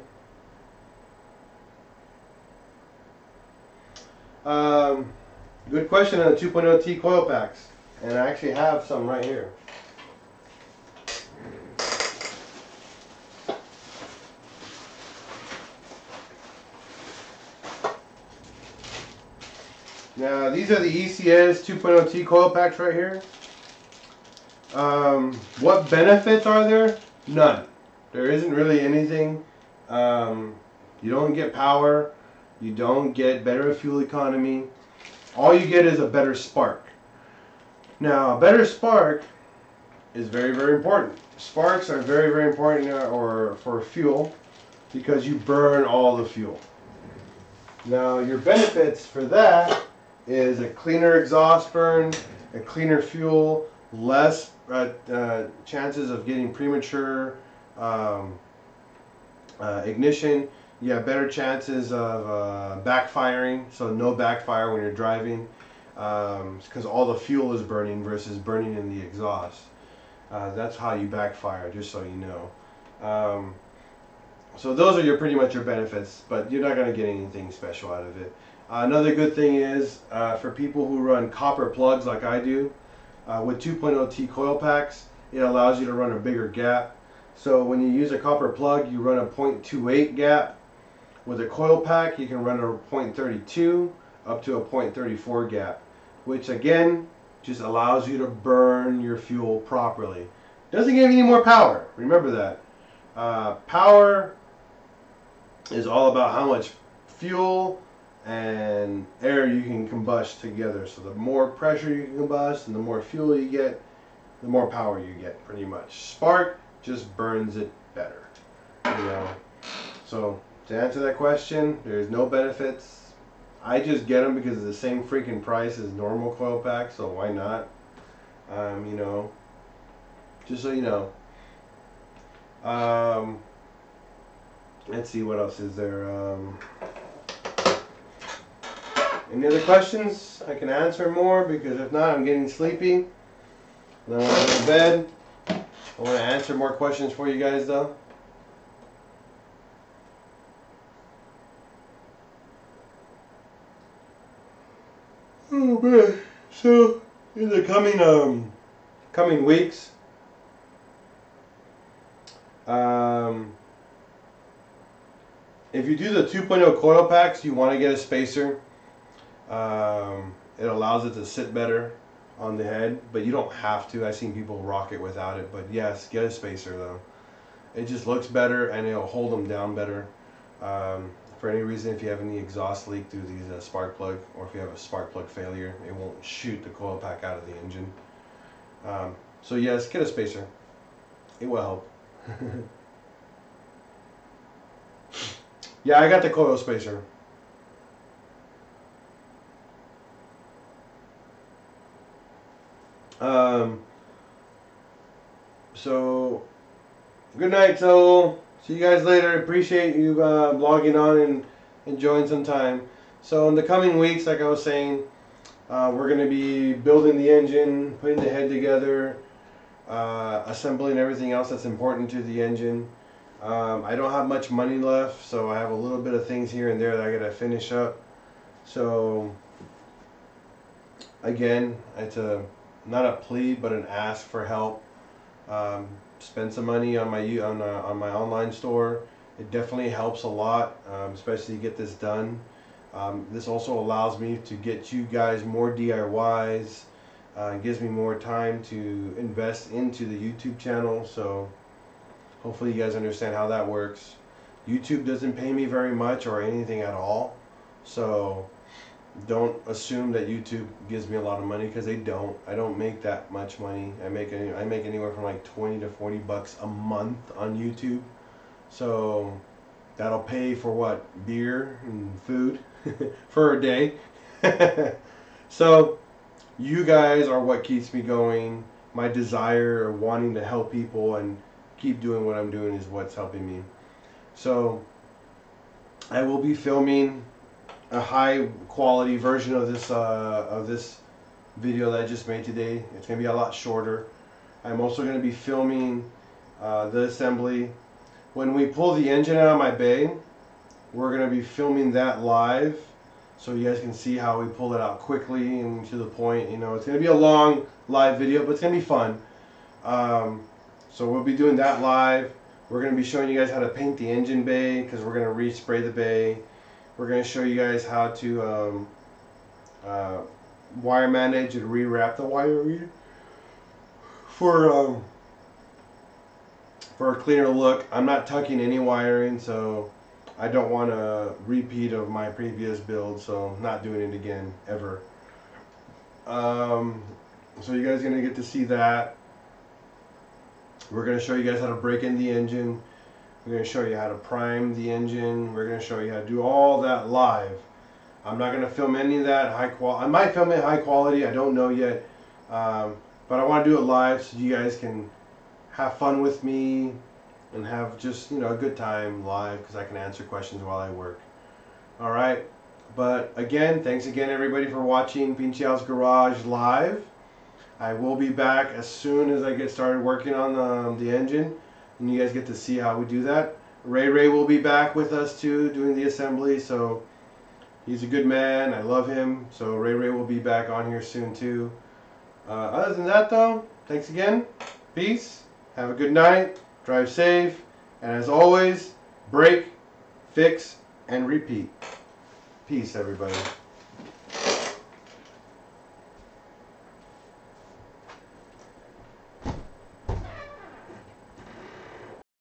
Good question on the 2.0T coil packs, and I actually have some right here. Now these are the ECS 2.0T coil packs right here. What benefits are there? None. There isn't really anything. You don't get power. You don't get better fuel economy. All you get is a better spark. Now, a better spark is very, very important. Sparks are very, very important for fuel because you burn all the fuel. Now, your benefits for that is a cleaner exhaust burn, a cleaner fuel, less chances of getting premature ignition. You have better chances of backfiring, so no backfire when you're driving, because all the fuel is burning versus burning in the exhaust. That's how you backfire, just so you know. So those are pretty much your benefits, but you're not going to get anything special out of it. Another good thing is for people who run copper plugs like I do, with 2.0T coil packs, it allows you to run a bigger gap. So when you use a copper plug, you run a 0.28 gap. With a coil pack, you can run a 0.32 up to a 0.34 gap, which again just allows you to burn your fuel properly. Doesn't give you any more power. Remember that. Power is all about how much fuel and air you can combust together. So the more pressure you can combust and the more fuel you get, the more power you get, pretty much. Spark just burns it better, you know. So to answer that question, there's no benefits. I just get them because it's the same freaking price as normal coil packs, so why not? You know, just so you know. Let's see, what else is there? Any other questions? I can answer more, because if not, I'm getting sleepy. And I want to go to bed. I want to answer more questions for you guys, though. Oh man! So in the coming weeks, if you do the 2.0 coil packs, you want to get a spacer. It allows it to sit better on the head, but you don't have to. I've seen people rock it without it, but yes, get a spacer It just looks better and it'll hold them down better. For any reason, if you have any exhaust leak through these spark plug, or if you have a spark plug failure, it won't shoot the coil pack out of the engine. So yes, get a spacer. It will help. Yeah, I got the coil spacer. So good night. So see you guys later. Appreciate you logging on and enjoying some time. So in the coming weeks, like I was saying, we're going to be building the engine, putting the head together, assembling everything else that's important to the engine. I don't have much money left, so I have a little bit of things here and there that I got to finish up. So again, it's not a plea, but an ask for help. Spend some money on my online store. It definitely helps a lot, especially to get this done. This also allows me to get you guys more DIYs. Gives me more time to invest into the YouTube channel. So hopefully you guys understand how that works. YouTube doesn't pay me very much or anything at all. So don't assume that YouTube gives me a lot of money, because they don't. I don't make that much money. I make anywhere from like 20 to 40 bucks a month on YouTube. So that'll pay for what? Beer and food for a day. So you guys are what keeps me going. My desire of wanting to help people and keep doing what I'm doing is what's helping me. So I will be filming a high quality version of this video that I just made today. It's going to be a lot shorter. I'm also going to be filming the assembly. When we pull the engine out of my bay, we're going to be filming that live, so you guys can see how we pull it out quickly and to the point. You know, it's going to be a long live video, but it's going to be fun. So we'll be doing that live. We're going to be showing you guys how to paint the engine bay, because we're going to respray the bay. We're going to show you guys how to wire manage and rewrap the wiring for a cleaner look. I'm not tucking any wiring, so I don't want a repeat of my previous build, so I'm not doing it again ever. So you guys are going to get to see that. We're going to show you guys how to break in the engine. We're going to show you how to prime the engine. We're going to show you how to do all that live. I'm not going to film any of that high quality. I might film it high quality. I don't know yet. But I want to do it live so you guys can have fun with me and have just, you know, a good time live, because I can answer questions while I work. Alright. But again, thanks again everybody for watching Pinche House Garage live. I will be back as soon as I get started working on the engine, and you guys get to see how we do that. Ray will be back with us too, doing the assembly, so he's a good man. I love him. So Ray will be back on here soon too. Other than that though, thanks again. Peace. Have a good night. Drive safe. And as always, break, fix, and repeat. Peace, everybody.